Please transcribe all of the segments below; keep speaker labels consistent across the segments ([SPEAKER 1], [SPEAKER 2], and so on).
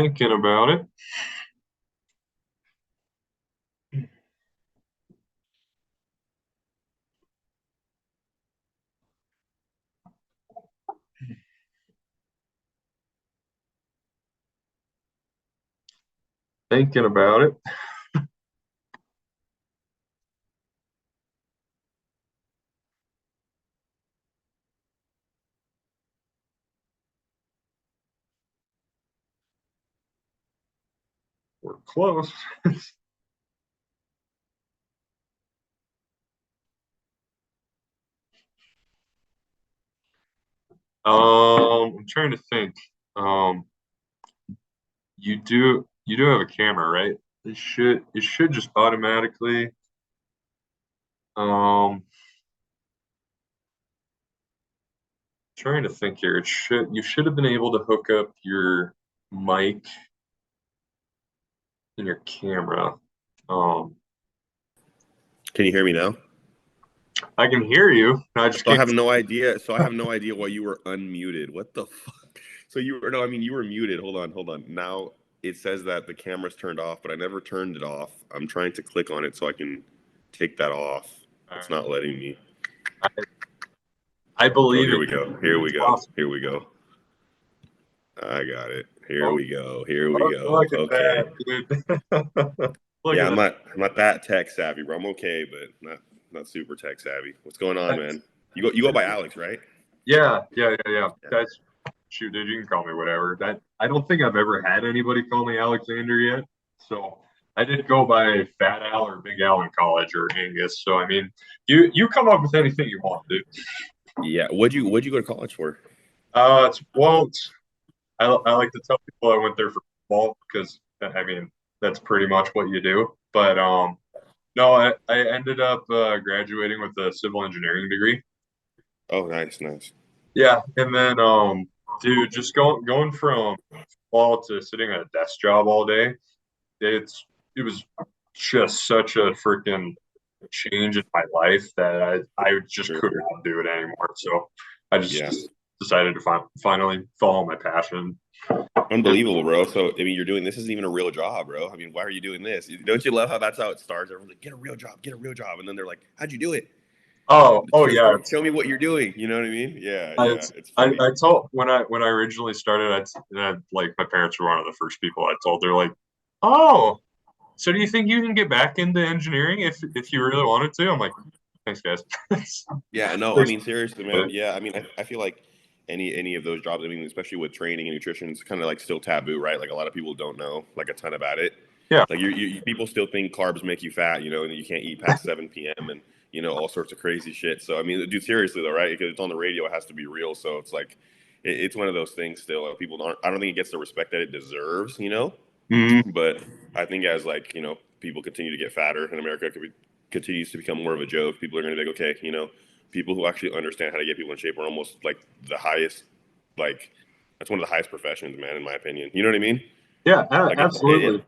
[SPEAKER 1] Thinking about it. Thinking about it. We're close. I'm trying to think. Um, you do have a camera, right? It should just automatically. Trying to think here. You should have been able to hook up your mic and your camera. Um,
[SPEAKER 2] Can you hear me now?
[SPEAKER 1] I can hear you. I just
[SPEAKER 2] So I
[SPEAKER 1] can't.
[SPEAKER 2] have no idea. So I have no idea why you were unmuted. What the fuck? So you were no, I mean you were muted. Hold on. Now it says that the camera's turned off, but I never turned it off. I'm trying to click on it so I can take that off.
[SPEAKER 1] All
[SPEAKER 2] It's
[SPEAKER 1] right.
[SPEAKER 2] not letting me.
[SPEAKER 1] I
[SPEAKER 2] Oh,
[SPEAKER 1] believe
[SPEAKER 2] here we go. Here we
[SPEAKER 1] it's
[SPEAKER 2] go.
[SPEAKER 1] possible.
[SPEAKER 2] Here we go. I got it. Here
[SPEAKER 1] Oh,
[SPEAKER 2] we go. Here we
[SPEAKER 1] look,
[SPEAKER 2] go.
[SPEAKER 1] look at
[SPEAKER 2] Okay.
[SPEAKER 1] that, dude. Look
[SPEAKER 2] Yeah,
[SPEAKER 1] at
[SPEAKER 2] I'm not that tech savvy, bro. I'm okay, but not super tech savvy. What's going on,
[SPEAKER 1] that.
[SPEAKER 2] man? You go by Alex, right?
[SPEAKER 1] Yeah.
[SPEAKER 2] Yeah.
[SPEAKER 1] That's shoot, dude. You can call me whatever. That I don't think I've ever had anybody call me Alexander yet. So I did go by Fat Al or Big Al in college or Angus. So I mean, you come up with anything you want, dude.
[SPEAKER 2] Yeah. What'd you go to college for?
[SPEAKER 1] I like to tell people I went there for football because I mean that's pretty much what you do. But no, I ended up graduating with a civil engineering degree.
[SPEAKER 2] Oh, nice.
[SPEAKER 1] Yeah, and then dude, just going from football to sitting at a desk job all day, it was just such a freaking change in my life that I just
[SPEAKER 2] Sure.
[SPEAKER 1] could not do it anymore. So I
[SPEAKER 2] Yeah.
[SPEAKER 1] just decided to finally follow my passion.
[SPEAKER 2] Unbelievable, bro. So I mean, you're doing this isn't even a real job, bro. I mean, why are you doing this? Don't you love how that's how it starts? Everyone's like, get a real job, and then they're like, how'd you do it?
[SPEAKER 1] Oh
[SPEAKER 2] Show,
[SPEAKER 1] yeah,
[SPEAKER 2] show me what you're doing. You know what I mean?
[SPEAKER 1] I,
[SPEAKER 2] Yeah. It's funny.
[SPEAKER 1] I told when I originally started, like my parents were one of the first people I told. They're like, "Oh, so do you think you can get back into engineering if you really wanted to?" I'm like, "Thanks, guys."
[SPEAKER 2] Yeah, no, I
[SPEAKER 1] Thanks.
[SPEAKER 2] mean seriously, man. Yeah, I mean, I feel like any of those jobs. I mean, especially with training and nutrition, it's kind of like still taboo, right? Like a lot of people don't know like a ton about it.
[SPEAKER 1] Yeah.
[SPEAKER 2] Like people still think carbs make you fat, and you can't eat past 7 p.m. and all sorts of crazy shit. So I mean, dude, seriously though, right? Because it's on the radio, it has to be real. So it's like it's one of those things. Still, like, people don't. I don't think it gets the respect that it deserves,
[SPEAKER 1] Mhm.
[SPEAKER 2] But I think as like people continue to get fatter and America continues to become more of a joke, people are going to be like, okay, people who actually understand how to get people in shape are almost like the highest, like that's one of the highest professions, man, in my opinion. You know what I mean?
[SPEAKER 1] Yeah,
[SPEAKER 2] Like
[SPEAKER 1] absolutely.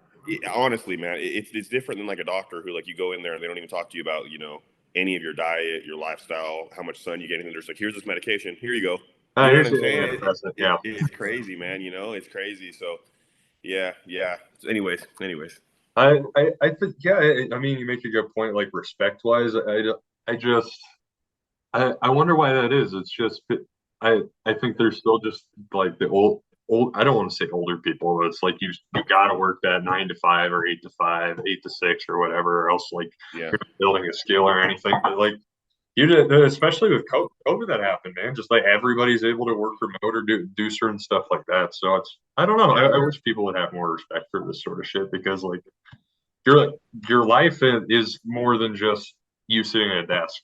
[SPEAKER 2] honestly, man, it's different than like a doctor who like you go in there and they don't even talk to you about any of your diet, your lifestyle, how much sun you get. And they're just like, here's this medication, here you go. You know what
[SPEAKER 1] Here's
[SPEAKER 2] I'm
[SPEAKER 1] the
[SPEAKER 2] saying?
[SPEAKER 1] antidepressant. Yeah.
[SPEAKER 2] It's crazy, man. It's crazy. So yeah. Anyways.
[SPEAKER 1] I think yeah. I mean, you make a good point. Like respect wise, I just I wonder why that is. It's just I think there's still just like the old. I don't want to say older people, but it's like you got to work that 9 to 5 or 8 to 5, 8 to 6 or whatever, or else like
[SPEAKER 2] Yeah.
[SPEAKER 1] you're not building a skill or anything. But like you did, especially with COVID that happened, man. Just like everybody's able to work remote or do certain stuff like that. So it's I don't know.
[SPEAKER 2] Yeah.
[SPEAKER 1] I wish people would have more respect for this sort of shit because like your your life is more than just you sitting at a desk,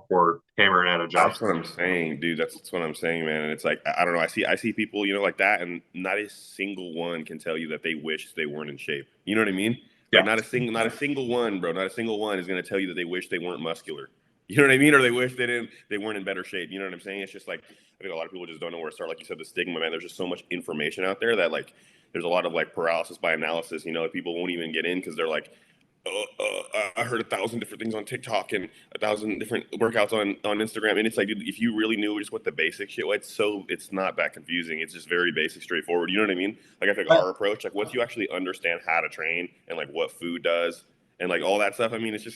[SPEAKER 1] or hammering at a job.
[SPEAKER 2] That's what I'm saying, dude. That's what I'm saying, man. And it's like I don't know. I see people, like that, and not a single one can tell you that they wish they weren't in shape. You know what I mean? Like
[SPEAKER 1] Yeah.
[SPEAKER 2] not a single one, bro. Not a single one is gonna tell you that they wish they weren't muscular. You know what I mean? Or they weren't in better shape. You know what I'm saying? It's just like I think a lot of people just don't know where to start. Like you said, the stigma, man. There's just so much information out there that like there's a lot of like paralysis by analysis. People won't even get in because they're like, I heard 1,000 different things on TikTok and 1,000 different workouts on Instagram, and it's like, dude, if you really knew just what the basic shit was, it's not that confusing. It's just very basic, straightforward. You know what I mean? Like I think
[SPEAKER 1] I,
[SPEAKER 2] our approach, like once you actually understand how to train and like what food does and like all that stuff, I mean, it's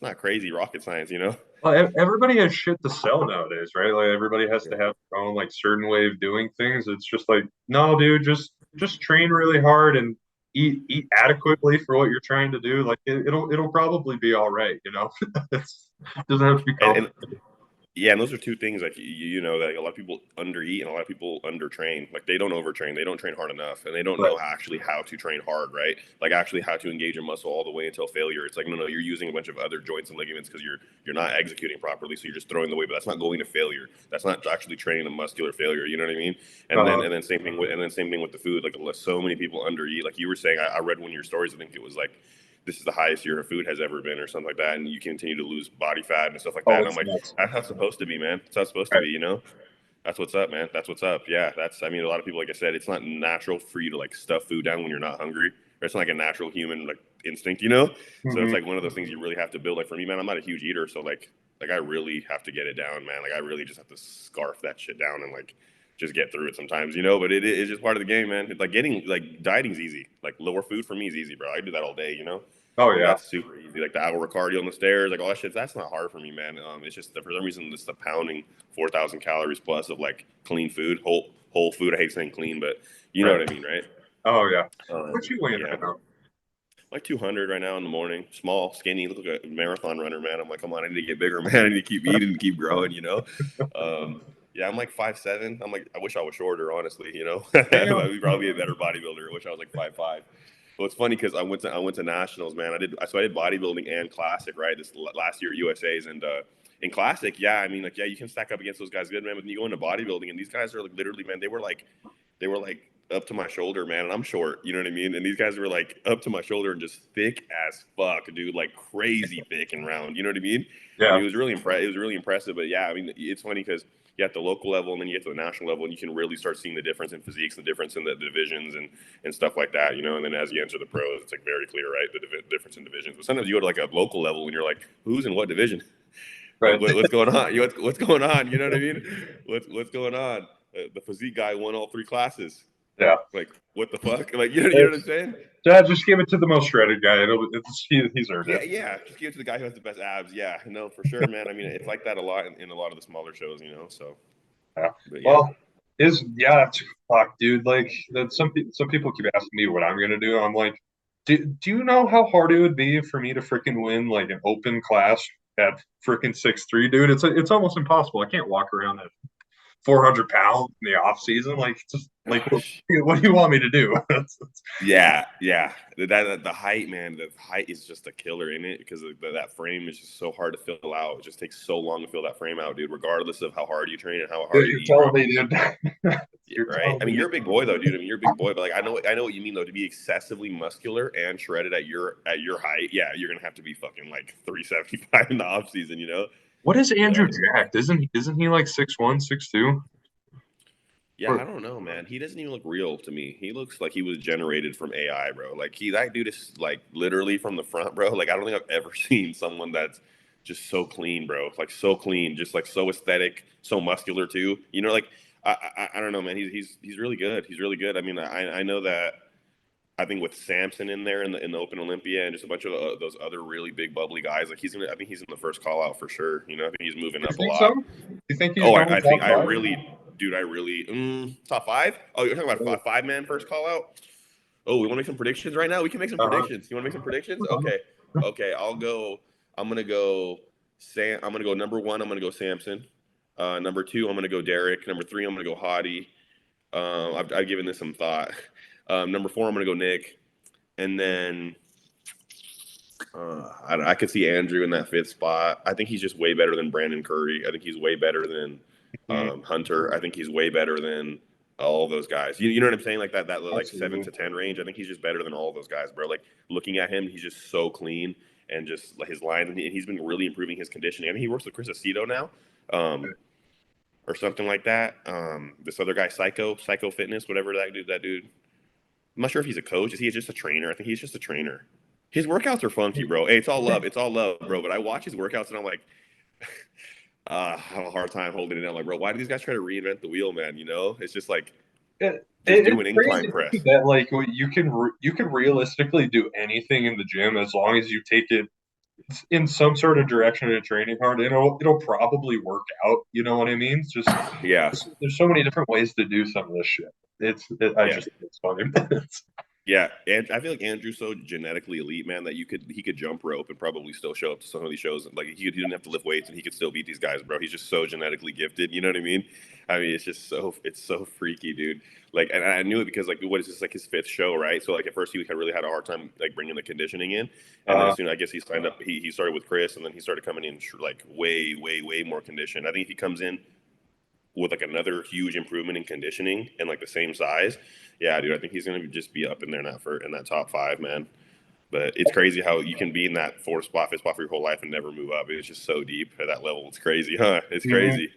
[SPEAKER 2] not crazy rocket science, you know?
[SPEAKER 1] well, everybody has shit to sell nowadays, right? Like everybody has to have their own like certain way of doing things. It's just like, no, dude, just train really hard and eat adequately for what you're trying to do. Like it'll probably be all right, you know. It doesn't have to be
[SPEAKER 2] And
[SPEAKER 1] complicated.
[SPEAKER 2] yeah, and those are two things like you know that like, a lot of people undereat and a lot of people undertrain. Like they don't overtrain, they don't train hard enough, and they don't
[SPEAKER 1] Right.
[SPEAKER 2] know actually how to train hard, right? Like actually how to engage a muscle all the way until failure. It's like no, you're using a bunch of other joints and ligaments because you're not executing properly, so you're just throwing the weight, but that's not going to failure. That's not actually training a muscular failure. You know what I mean?
[SPEAKER 1] Uh,
[SPEAKER 2] And then same thing with the food. Like so many people undereat. Like you were saying, I read one of your stories. I think it was like this is the highest year of food has ever been, or something like that, and you continue to lose body fat and stuff like that.
[SPEAKER 1] oh,
[SPEAKER 2] And I'm
[SPEAKER 1] it's
[SPEAKER 2] like,
[SPEAKER 1] nuts.
[SPEAKER 2] that's how it's supposed to be, man. That's how it's supposed to
[SPEAKER 1] Right.
[SPEAKER 2] be, you know? That's what's up, man. That's what's up. Yeah, that's. I mean, a lot of people, like I said, it's not natural for you to like stuff food down when you're not hungry. Or it's not like a natural human like instinct, you know. So it's
[SPEAKER 1] Hmm.
[SPEAKER 2] like one of those things you really have to build. Like for me, man, I'm not a huge eater, so like I really have to get it down, man. Like I really just have to scarf that shit down and like just get through it sometimes, you know. But it's just part of the game, man. It's like getting like dieting's easy. Like lower food for me is easy, bro. I do that all day, you know.
[SPEAKER 1] Oh
[SPEAKER 2] Like
[SPEAKER 1] yeah.
[SPEAKER 2] that's super easy. Like the hour cardio on the stairs, like all that shit. That's not hard for me, man. It's just that for some reason it's the pounding 4,000 calories plus of like clean food, whole food. I hate saying clean, but you know
[SPEAKER 1] Right.
[SPEAKER 2] what I mean, right?
[SPEAKER 1] Oh yeah. What you weighing
[SPEAKER 2] Yeah,
[SPEAKER 1] right now?
[SPEAKER 2] like 200 right now in the morning. Small, skinny, look like a marathon runner, man. I'm like, come on, I need to get bigger, man. I need to keep eating and keep growing, you know. Yeah, I'm like 5'7". I'm like, I wish I was shorter, honestly. You know,
[SPEAKER 1] Damn.
[SPEAKER 2] I'd probably be a better bodybuilder. I wish I was like 5'5". Well, it's funny because I went to nationals, man. I did bodybuilding and classic, right? This last year at USA's, and in classic, yeah, I mean, like, yeah, you can stack up against those guys, good man. But when you go into bodybuilding, and these guys are like literally, man, they were like up to my shoulder, man, and I'm short, you know what I mean? And these guys were like up to my shoulder and just thick as fuck, dude, like crazy thick and round, you know what I mean? I mean,
[SPEAKER 1] Yeah.
[SPEAKER 2] it was really impressive, but yeah, I mean, it's funny because you at the local level and then you get to the national level and you can really start seeing the difference in physiques, the difference in the divisions and stuff like that, you know. And then as you enter the pros, it's like very clear, right? The difference in divisions. But sometimes you go to like a local level and you're like, who's in what division? Like
[SPEAKER 1] Right.
[SPEAKER 2] what's going on? What's going on? You know what I mean? What's going on? The physique guy won all three classes.
[SPEAKER 1] Yeah.
[SPEAKER 2] Like what the fuck? Like you know what I'm saying?
[SPEAKER 1] Yeah, just give it to the most shredded guy. He's earned it.
[SPEAKER 2] Yeah, yeah. Just give it to the guy who has the best abs. Yeah, no, for sure, man. I mean, it's like that a lot in a lot of the smaller shows, you know. So,
[SPEAKER 1] Yeah.
[SPEAKER 2] but yeah,
[SPEAKER 1] Well, is yeah, fuck, dude. Like that. Some people keep asking me what I'm gonna do. I'm like, do you know how hard it would be for me to freaking win like an open class at freaking 6'3", dude? It's almost impossible. I can't walk around at 400 pounds in the off season. Like, just like
[SPEAKER 2] gosh.
[SPEAKER 1] what do you want me to do?
[SPEAKER 2] Yeah, yeah. The height, man. The height is just a killer in it because that frame is just so hard to fill out. It just takes so long to fill that frame out, dude. Regardless of how hard you train and how hard you
[SPEAKER 1] You're
[SPEAKER 2] eat, bro.
[SPEAKER 1] telling me, dude.
[SPEAKER 2] Yeah,
[SPEAKER 1] You're
[SPEAKER 2] right?
[SPEAKER 1] telling
[SPEAKER 2] I mean,
[SPEAKER 1] me.
[SPEAKER 2] you're a big boy though, dude. I mean, you're a big boy, but like I know what you mean though. To be excessively muscular and shredded at your height, yeah, you're gonna have to be fucking like 375 in the off season, you know?
[SPEAKER 1] What is
[SPEAKER 2] You
[SPEAKER 1] Andrew
[SPEAKER 2] know?
[SPEAKER 1] Jacked? Isn't he like 6'1", 6'2"?
[SPEAKER 2] Yeah, I don't know, man. He doesn't even look real to me. He looks like he was generated from AI, bro. Like that dude is like literally from the front, bro. Like I don't think I've ever seen someone that's just so clean, bro. Like so clean, just like so aesthetic, so muscular too. You know, like I don't know, man. He's really good. He's really good. I mean, I know that. I think with Samson in there in the Open Olympia and just a bunch of those other really big bubbly guys, like I think he's in the first call out for sure. You know, I think he's moving
[SPEAKER 1] You
[SPEAKER 2] up a
[SPEAKER 1] think so?
[SPEAKER 2] lot.
[SPEAKER 1] You think he's
[SPEAKER 2] Oh,
[SPEAKER 1] going
[SPEAKER 2] I think
[SPEAKER 1] top
[SPEAKER 2] I
[SPEAKER 1] five?
[SPEAKER 2] really, dude, I really top five. Oh, you're talking about
[SPEAKER 1] Oh,
[SPEAKER 2] a five-man first call out. Oh, we want to make some predictions right now. We can make some
[SPEAKER 1] uh-huh.
[SPEAKER 2] predictions. You want to make some predictions? Okay, okay. I'll go. I'm gonna go. I'm gonna go number one. I'm gonna go Samson. Number two, I'm gonna go Derek. Number three, I'm gonna go Hottie. I've given this some thought. Number four, I'm gonna go Nick, and then I could see Andrew in that fifth spot. I think he's just way better than Brandon Curry. I think he's way better than
[SPEAKER 1] Mhm.
[SPEAKER 2] Hunter. I think he's way better than all those guys. You know what I'm saying? Like that like seven
[SPEAKER 1] Absolutely.
[SPEAKER 2] to ten range. I think he's just better than all those guys, bro. Like looking at him, he's just so clean and just like his lines, and he's been really improving his conditioning. I mean, he works with Chris Aceto now, or something like that. This other guy, Psycho Fitness, whatever that dude. I'm not sure if he's a coach. Is he just a trainer? I think he's just a trainer. His workouts are funky, bro. Hey, it's all love, bro. But I watch his workouts and I'm like, I have a hard time holding it down. Like, bro, why do these guys try to reinvent the wheel, man? You know, it's just like just do
[SPEAKER 1] It's
[SPEAKER 2] an incline
[SPEAKER 1] crazy
[SPEAKER 2] press.
[SPEAKER 1] that like you can realistically do anything in the gym as long as you take it in some sort of direction and training hard. It'll probably work out. You know what I mean? It's just
[SPEAKER 2] Yeah,
[SPEAKER 1] there's so many different ways to do some of this shit. I
[SPEAKER 2] yeah.
[SPEAKER 1] just think it's funny.
[SPEAKER 2] Yeah, and I feel like Andrew's so genetically elite, man, that he could jump rope and probably still show up to some of these shows. Like he didn't have to lift weights and he could still beat these guys, bro. He's just so genetically gifted. You know what I mean? I mean, it's so freaky, dude. Like, and I knew it because like what is this like his fifth show, right? So like at first he really had a hard time like bringing the conditioning in, and then
[SPEAKER 1] uh,
[SPEAKER 2] as soon I guess he signed up, he started with Chris, and then he started coming in like way more conditioned. I think if he comes in with like another huge improvement in conditioning and like the same size, yeah, dude, I think he's gonna just be up in there in that top five, man. But it's crazy how you can be in that fifth spot for your whole life and never move up. It's just so deep at that level. It's crazy, huh? It's
[SPEAKER 1] mhm.
[SPEAKER 2] crazy.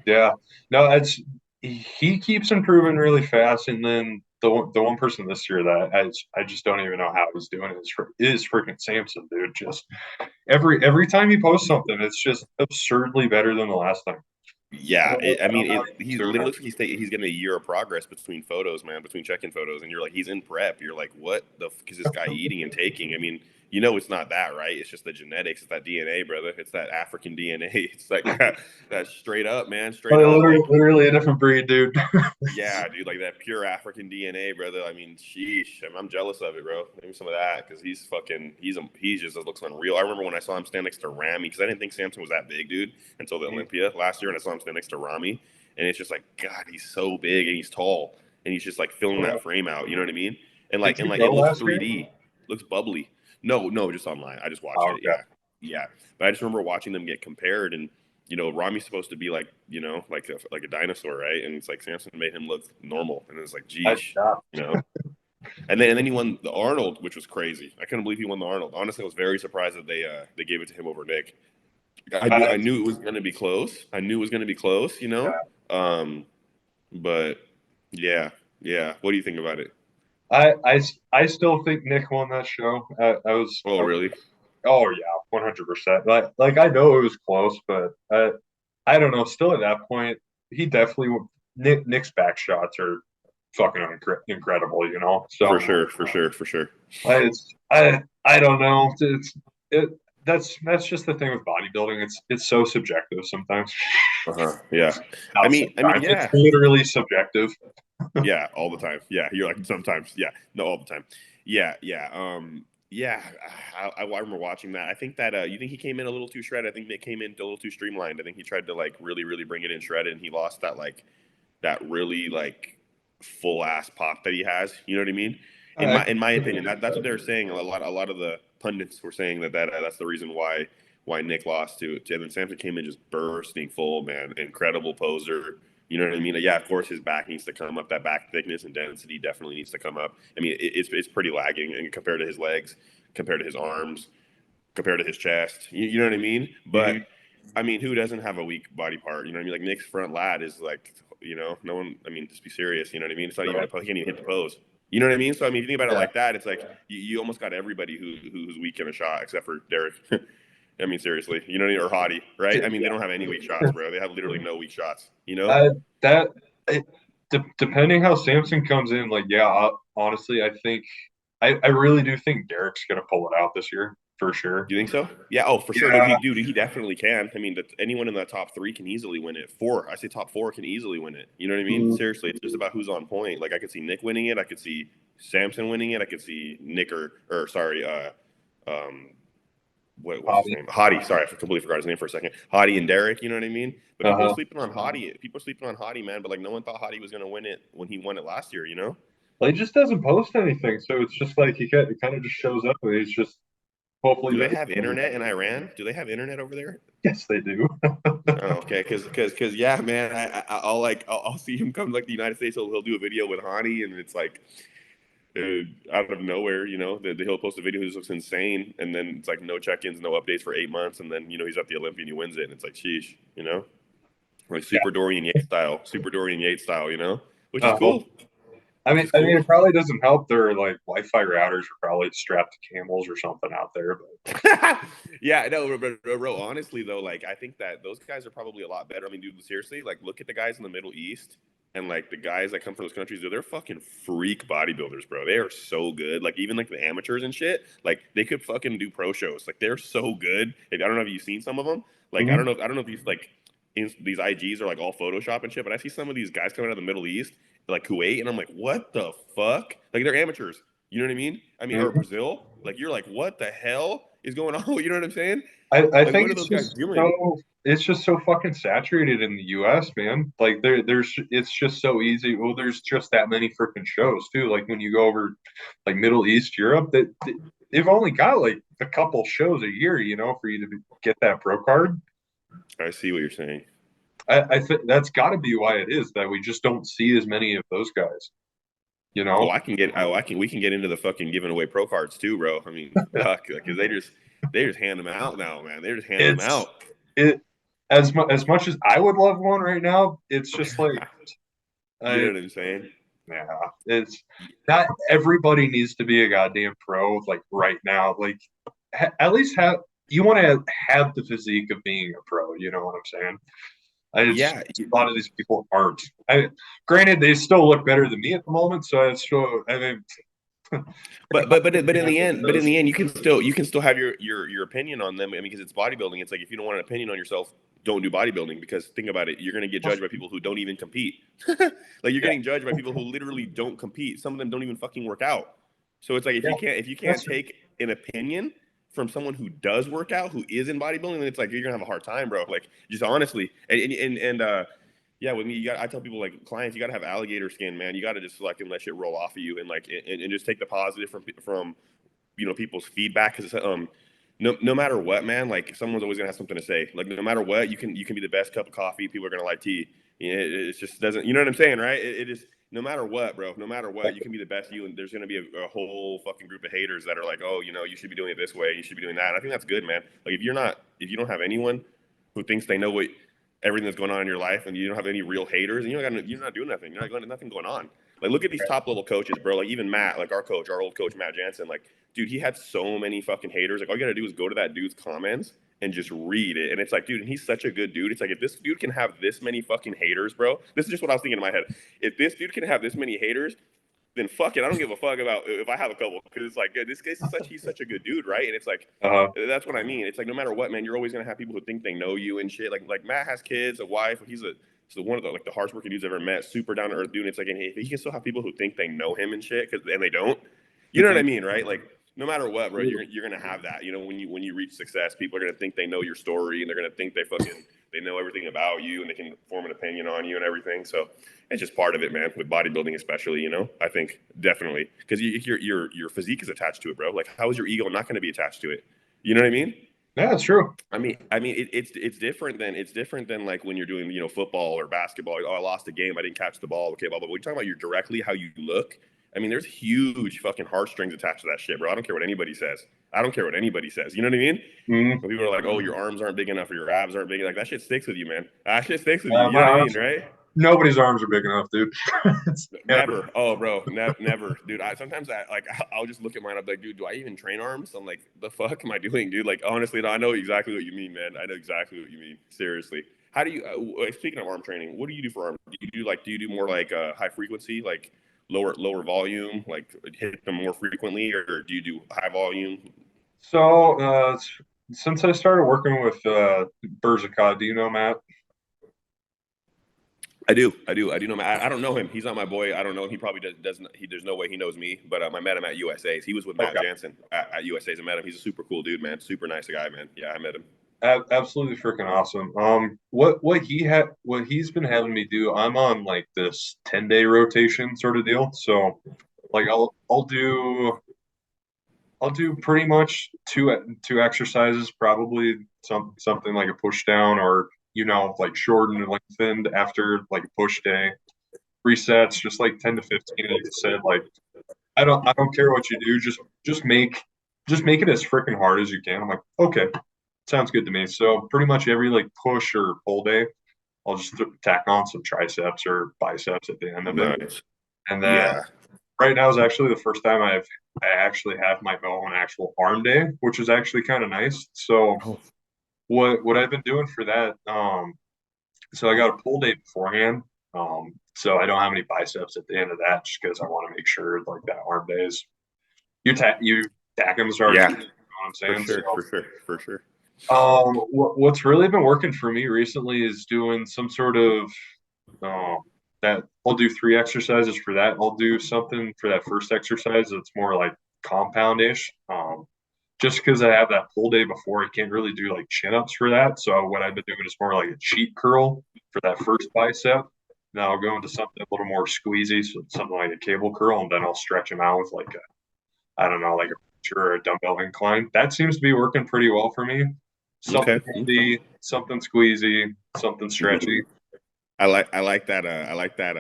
[SPEAKER 1] Yeah, no, it's he keeps improving really fast, and then the one person this year that I just don't even know how he's doing it is freaking Samson, dude. Just every time he posts something, it's just absurdly better than the last time.
[SPEAKER 2] Yeah, I
[SPEAKER 1] I don't
[SPEAKER 2] mean,
[SPEAKER 1] know how he's
[SPEAKER 2] it
[SPEAKER 1] doing it.
[SPEAKER 2] looks like he's getting a year of progress between photos, man, between check-in photos, and you're like, he's in prep. You're like, what the fuck is this guy eating and taking? I mean, you know, it's not that, right? It's just the genetics. It's that DNA, brother. It's that African DNA. It's like that straight up, man, straight
[SPEAKER 1] Like,
[SPEAKER 2] up, like
[SPEAKER 1] literally a different breed, dude.
[SPEAKER 2] yeah, dude, like that pure African DNA, brother. I mean, sheesh, I'm jealous of it, bro. Maybe some of that because he just looks unreal. I remember when I saw him stand next to Rami because I didn't think Samson was that big, dude, until the Olympia last year, and I saw him stand next to Rami, and it's just like, God, he's so big and he's tall, and he's just like filling that frame out. You know what I mean?
[SPEAKER 1] Did
[SPEAKER 2] And
[SPEAKER 1] you
[SPEAKER 2] like
[SPEAKER 1] go
[SPEAKER 2] it looks
[SPEAKER 1] last year?
[SPEAKER 2] 3D, looks bubbly. No, just online. I just watched
[SPEAKER 1] Oh,
[SPEAKER 2] it.
[SPEAKER 1] okay.
[SPEAKER 2] Yeah, yeah. But I just remember watching them get compared and you know, Rami's supposed to be like, you know, like a dinosaur, right? And it's like Samson made him look normal, and it's like,
[SPEAKER 1] I
[SPEAKER 2] geez,
[SPEAKER 1] stopped.
[SPEAKER 2] you know. And then he won the Arnold, which was crazy. I couldn't believe he won the Arnold. Honestly, I was very surprised that they gave it to him over Nick.
[SPEAKER 1] I,
[SPEAKER 2] I knew it was going to be close. I knew it was going to be close, you know. Um, but yeah, yeah. What do you think about it?
[SPEAKER 1] I still think Nick won that show.
[SPEAKER 2] Oh, really?
[SPEAKER 1] Oh yeah, 100%. Like I know it was close, but I don't know. Still at that point, he definitely Nick's back shots are fucking incredible, you know.
[SPEAKER 2] For
[SPEAKER 1] So
[SPEAKER 2] sure, for sure, for sure.
[SPEAKER 1] I don't know. It that's just the thing with bodybuilding. It's so subjective sometimes.
[SPEAKER 2] Uh-huh. Yeah.
[SPEAKER 1] Not
[SPEAKER 2] I mean,
[SPEAKER 1] sometimes. It's
[SPEAKER 2] yeah.
[SPEAKER 1] literally subjective.
[SPEAKER 2] Yeah, all the time. Yeah, you're like sometimes. Yeah, no, all the time. Yeah, yeah. Yeah. I remember watching that. I think that you think he came in a little too shredded. I think they came in a little too streamlined. I think he tried to like really bring it in shredded, and he lost that really like full ass pop that he has. You know what I mean?
[SPEAKER 1] I
[SPEAKER 2] In my
[SPEAKER 1] completely
[SPEAKER 2] opinion,
[SPEAKER 1] get
[SPEAKER 2] that's what
[SPEAKER 1] that.
[SPEAKER 2] they're saying. A lot of the pundits were saying that that's the reason why Nick lost to and then Samson came in just bursting full, man, incredible poser. You know what I mean? Yeah, of course his back needs to come up. That back thickness and density definitely needs to come up. I mean, it's pretty lagging and compared to his legs, compared to his arms, compared to his chest. You know what I mean?
[SPEAKER 1] Mhm.
[SPEAKER 2] But I mean, who doesn't have a weak body part? You know what I mean? Like Nick's front lat is like, you know, no one. I mean, just be serious. You know what I mean? It's not even
[SPEAKER 1] Right.
[SPEAKER 2] a he can't even hit the pose. You know what I mean? So I mean, if you think about it
[SPEAKER 1] Yeah.
[SPEAKER 2] like that, it's like you almost got everybody who's weak in a shot except for Derek. I mean, seriously, you know what I mean? Or Hottie, right? I mean, they don't have any weak shots, bro. They have literally no weak shots. You know?
[SPEAKER 1] That it, depending how Samson comes in, like yeah, honestly, I think I really do think Derek's gonna pull it out this year for sure.
[SPEAKER 2] Do you think so? Yeah. Oh, for sure. No,
[SPEAKER 1] Yeah.
[SPEAKER 2] he definitely can. I mean, anyone in the top three can easily win it. Four, I say top four can easily win it. You know what I mean?
[SPEAKER 1] Mhm.
[SPEAKER 2] Seriously, it's just about who's on point. Like I could see Nick winning it. I could see Samson winning it. I could see Nick or sorry, um, what's his
[SPEAKER 1] Hobby.
[SPEAKER 2] name? Hottie. Sorry, I completely forgot his name for a second. Hottie and Derek. You know what I mean? But people are
[SPEAKER 1] Uh-huh.
[SPEAKER 2] sleeping on Hottie. People are sleeping on Hottie, man. But like, no one thought Hottie was going to win it when he won it last year. You know?
[SPEAKER 1] Well, he just doesn't post anything, so it's just like he kind of just shows up and he's just hopefully
[SPEAKER 2] Do they
[SPEAKER 1] better
[SPEAKER 2] have
[SPEAKER 1] than
[SPEAKER 2] internet
[SPEAKER 1] everybody.
[SPEAKER 2] in Iran? Do they have internet over there?
[SPEAKER 1] Yes, they do.
[SPEAKER 2] Oh, okay, because yeah, man, I'll like I'll see him come like the United States. He'll do a video with Hani, and it's like out of nowhere, you know, he'll post a video who looks insane, and then it's like no check-ins, no updates for 8 months, and then you know he's at the Olympia and he wins it, and it's like sheesh, you know, like
[SPEAKER 1] Yeah.
[SPEAKER 2] Super Dorian Yates style, you know, which is
[SPEAKER 1] Uh-huh.
[SPEAKER 2] cool. which is
[SPEAKER 1] I mean,
[SPEAKER 2] cool.
[SPEAKER 1] it probably doesn't help. Their like Wi-Fi routers are probably strapped to camels or something out there. But
[SPEAKER 2] Yeah, no, bro, honestly though, like I think that those guys are probably a lot better. I mean, dude, seriously, like look at the guys in the Middle East and like the guys that come from those countries, dude, they're fucking freak bodybuilders, bro. They are so good. Like even like the amateurs and shit, like they could fucking do pro shows. Like they're so good. Like, I don't know if you've seen some of them. Like
[SPEAKER 1] mhm.
[SPEAKER 2] I don't know if these like these IGs are like all Photoshop and shit, but I see some of these guys coming out of the Middle East, like Kuwait, and I'm like, what the fuck? Like they're amateurs. You know what I mean? I mean, or
[SPEAKER 1] Mhm.
[SPEAKER 2] Brazil. Like you're like, what the hell is going on? You know what I'm saying?
[SPEAKER 1] I
[SPEAKER 2] Like,
[SPEAKER 1] think
[SPEAKER 2] what are those guys doing?
[SPEAKER 1] it's just so fucking saturated in the US, man. Like there's it's just so easy. Well, there's just that many freaking shows too. Like when you go over like Middle East, Europe, that they've only got like a couple shows a year, for you to get that pro card.
[SPEAKER 2] I see what you're saying.
[SPEAKER 1] I think that's got to be why it is that we just don't see as many of those guys, you
[SPEAKER 2] Oh,
[SPEAKER 1] know?
[SPEAKER 2] we can get into the fucking giving away pro cards too, bro. I mean, fuck, because they just hand them out now, man. They're just handing them
[SPEAKER 1] It's
[SPEAKER 2] out.
[SPEAKER 1] it as much as I would love one right now, it's just like
[SPEAKER 2] You know
[SPEAKER 1] I
[SPEAKER 2] what I'm saying?
[SPEAKER 1] yeah, it's not everybody needs to be a goddamn pro like right now. Like at least have you want to have the physique of being a pro, you know what I'm saying? It's
[SPEAKER 2] Yeah,
[SPEAKER 1] a lot of these people aren't. Granted, they still look better than me at the moment, so it's still. I mean,
[SPEAKER 2] but in the end, you can still have your opinion on them. I mean, because it's bodybuilding. It's like if you don't want an opinion on yourself, don't do bodybuilding. Because think about it, you're going to get judged by people who don't even compete. Like you're
[SPEAKER 1] yeah,
[SPEAKER 2] getting judged by people who literally don't compete. Some of them don't even fucking work out. So it's like
[SPEAKER 1] yeah,
[SPEAKER 2] if you can't
[SPEAKER 1] that's true.
[SPEAKER 2] take an opinion from someone who does work out, who is in bodybuilding, then it's like you're gonna have a hard time, bro. Like just honestly, yeah, with me, I tell people like clients, you got to have alligator skin, man. You got to just select and let shit roll off of you, and like and just take the positive from people's feedback because no matter what, man, like someone's always gonna have something to say. Like no matter what, you can be the best cup of coffee. People are gonna like tea. It just doesn't. You know what I'm saying, right? It is no matter what, bro. No matter what, you can be the best you, and there's gonna be a whole fucking group of haters that are like, oh, you should be doing it this way. You should be doing that. And I think that's good, man. Like if you don't have anyone who thinks they know what everything that's going on in your life, and you don't have any real haters, and you're not doing nothing. You're not going nothing going on. Like look at these top level coaches, bro. Like even Matt, like our coach, our old coach Matt Jansen. Like dude, he had so many fucking haters. Like all you gotta do is go to that dude's comments and just read it. And it's like, dude, and he's such a good dude. It's like if this dude can have this many fucking haters, bro. This is just what I was thinking in my head. If this dude can have this many haters, then fuck it. I don't give a fuck about if I have a couple because it's like this guy's he's such a good dude, right? And it's like
[SPEAKER 1] Uh,
[SPEAKER 2] that's what I mean. It's like no matter what, man, you're always gonna have people who think they know you and shit. Like Matt has kids, a wife. He's one of the like the hardest working dudes I've ever met. Super down to earth dude. And it's like and he can still have people who think they know him and shit and they don't. You know what I mean, right? Like no matter what, bro, you're gonna have that. You know, when you reach success, people are gonna think they know your story and they're gonna think they know everything about you and they can form an opinion on you and everything. So it's just part of it, man. With bodybuilding, especially, I think definitely because your physique is attached to it, bro. Like, how is your ego not going to be attached to it? You know what I mean?
[SPEAKER 1] yeah, it's true.
[SPEAKER 2] It's different than like when you're doing football or basketball. Oh, I lost a game, I didn't catch the ball. Okay, blah blah. When you're talking about your directly how you look, I mean, there's huge fucking heartstrings attached to that shit, bro. I don't care what anybody says. I don't care what anybody says. You know what I mean?
[SPEAKER 1] Mm.
[SPEAKER 2] When people are like, "Oh, your arms aren't big enough or your abs aren't big," like that shit sticks with you, man. That shit sticks with you. You know
[SPEAKER 1] My
[SPEAKER 2] what I mean,
[SPEAKER 1] arms,
[SPEAKER 2] right?
[SPEAKER 1] nobody's arms are big enough, dude. Never.
[SPEAKER 2] Never. Oh, bro, never, dude. Sometimes I'll just look at mine. I'm like, dude, do I even train arms? I'm like, the fuck am I doing, dude? Like, honestly, no, I know exactly what you mean, man. I know exactly what you mean. Seriously. How do you? Speaking of arm training, what do you do for arm? Do you do more like high frequency, like lower volume, like hit them more frequently, or do you do high volume?
[SPEAKER 1] So, since I started working with Berzacad, do you know Matt?
[SPEAKER 2] I do know. I don't know him. He's not my boy. I don't know him. He probably doesn't. There's no way he knows me. But I met him at USA's. He was with Matt
[SPEAKER 1] Okay.
[SPEAKER 2] Jansen at USA's. I met him. He's a super cool dude, man. Super nice guy, man. Yeah, I met him.
[SPEAKER 1] Absolutely freaking awesome. What he's been having me do, I'm on like this 10-day rotation sort of deal. So like I'll do pretty much two exercises, probably something like a push down or like shortened and lengthened after like a push day. Resets, just like 10 to 15. Like I said, like I don't care what you do, just make it as freaking hard as you can. I'm like, okay, sounds good to me. So pretty much every like push or pull day, I'll just tack on some triceps or biceps at the end of it.
[SPEAKER 2] Nice.
[SPEAKER 1] And then
[SPEAKER 2] Yeah.
[SPEAKER 1] right now is actually the first time I actually have my own actual arm day, which is actually kind of nice. So
[SPEAKER 2] Oh,
[SPEAKER 1] what I've been doing for that, so I got a pull day beforehand. So I don't have any biceps at the end of that, just because I want to make sure like that arm day is you tack them as hard as you
[SPEAKER 2] yeah,
[SPEAKER 1] can, you know what I'm
[SPEAKER 2] for
[SPEAKER 1] saying?
[SPEAKER 2] sure,
[SPEAKER 1] So
[SPEAKER 2] for sure, for sure.
[SPEAKER 1] what's really been working for me recently is doing some sort of um, that I'll do three exercises for that. I'll do something for that first exercise that's more like compound-ish. Just because I have that full day before, I can't really do like chin-ups for that. So what I've been doing is more like a cheat curl for that first bicep. Now I'll go into something a little more squeezy, so something like a cable curl, and then I'll stretch them out with like I don't know, like a sure a dumbbell incline. That seems to be working pretty well for me. Something
[SPEAKER 2] Okay. Okay.
[SPEAKER 1] heavy, something squeezy, something
[SPEAKER 2] Mhm.
[SPEAKER 1] stretchy.
[SPEAKER 2] I like that. I like that.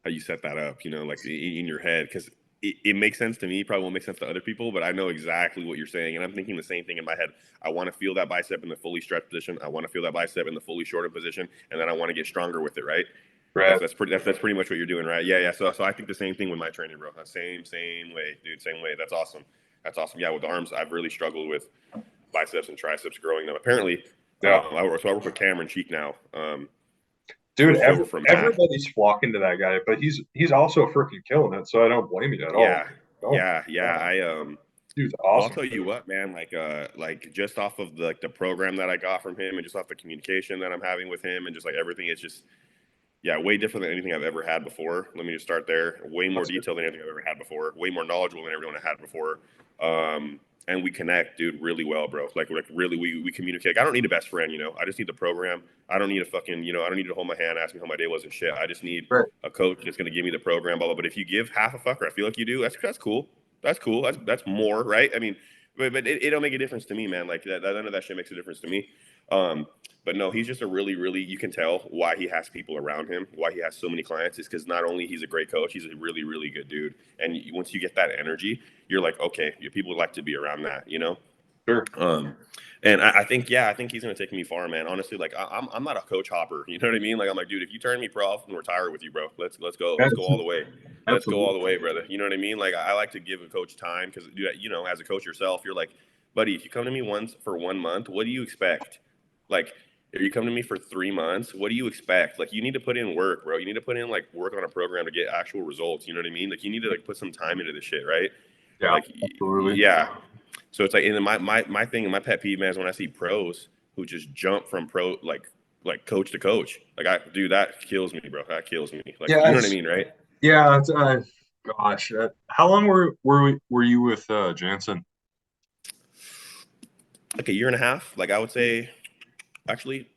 [SPEAKER 2] How you set that up. You know, like in your head, because it makes sense to me. Probably won't make sense to other people, but I know exactly what you're saying, and I'm thinking the same thing in my head. I want to feel that bicep in the fully stretched position. I want to feel that bicep in the fully shortened position, and then I want to get stronger with it. Right.
[SPEAKER 1] Right.
[SPEAKER 2] That's pretty much what you're doing, right? Yeah, yeah. So I think the same thing with my training, bro. Same way, dude. Same way. That's awesome. That's awesome. Yeah, with the arms, I've really struggled with biceps and triceps growing them. Apparently,
[SPEAKER 1] Yeah.
[SPEAKER 2] I work with Cameron Cheek now.
[SPEAKER 1] Dude,
[SPEAKER 2] Switched over from Matt.
[SPEAKER 1] everybody's flocking to that guy, but he's also freaking killing it, so I don't blame you at all.
[SPEAKER 2] Yeah,
[SPEAKER 1] Oh,
[SPEAKER 2] yeah.
[SPEAKER 1] dude's
[SPEAKER 2] Well, I'll
[SPEAKER 1] awesome.
[SPEAKER 2] tell you what, man. Like just off of the program that I got from him, and just off the communication that I'm having with him, and just like everything, it's just yeah, way different than anything I've ever had before. Let me just start there. Way more
[SPEAKER 1] That's good.
[SPEAKER 2] detailed than anything I've ever had before. Way more knowledgeable than everyone I had before. And we connect, dude, really well, bro. Like really, we communicate. Like, I don't need a best friend, you know. I just need the program. I don't need a fucking, you know, I don't need to hold my hand, ask me how my day was and shit. I just need
[SPEAKER 1] Right.
[SPEAKER 2] a coach that's gonna give me the program, blah blah. But if you give half a fucker, I feel like you do. That's cool. That's cool. That's more, right? I mean, but it don't make a difference to me, man. Like none of that shit makes a difference to me. Um, but no, he's just a really, really. You can tell why he has people around him, why he has so many clients, is because not only he's a great coach, he's a really, really good dude. And once you get that energy, you're like, okay, people like to be around that, you know.
[SPEAKER 1] Sure.
[SPEAKER 2] Um, and I think, yeah, I think he's gonna take me far, man. Honestly, like I'm not a coach hopper. You know what I mean? Like I'm like, dude, if you turn me pro, I'm retire with you, bro. Let's go
[SPEAKER 1] That's,
[SPEAKER 2] all the way. Let's go all
[SPEAKER 1] absolutely.
[SPEAKER 2] the way, brother. You know what I mean? Like I like to give a coach time because, you know, as a coach yourself, you're like, buddy, if you come to me once for 1 month, what do you expect? Like, if you come to me for 3 months, what do you expect? Like, you need to put in work, bro. You need to put in like work on a program to get actual results. You know what I mean? Like, you need to like put some time into this shit, right?
[SPEAKER 1] Yeah,
[SPEAKER 2] Like,
[SPEAKER 1] absolutely.
[SPEAKER 2] yeah. So it's like, and then my thing and my pet peeve, man, is when I see pros who just jump from pro like coach to coach. Like, I do that kills me, bro. That kills me. Like,
[SPEAKER 1] Yeah,
[SPEAKER 2] you know what I mean, right?
[SPEAKER 1] it's, gosh, how long were you with Jansen?
[SPEAKER 2] Like a year and a half. Like I would say, actually,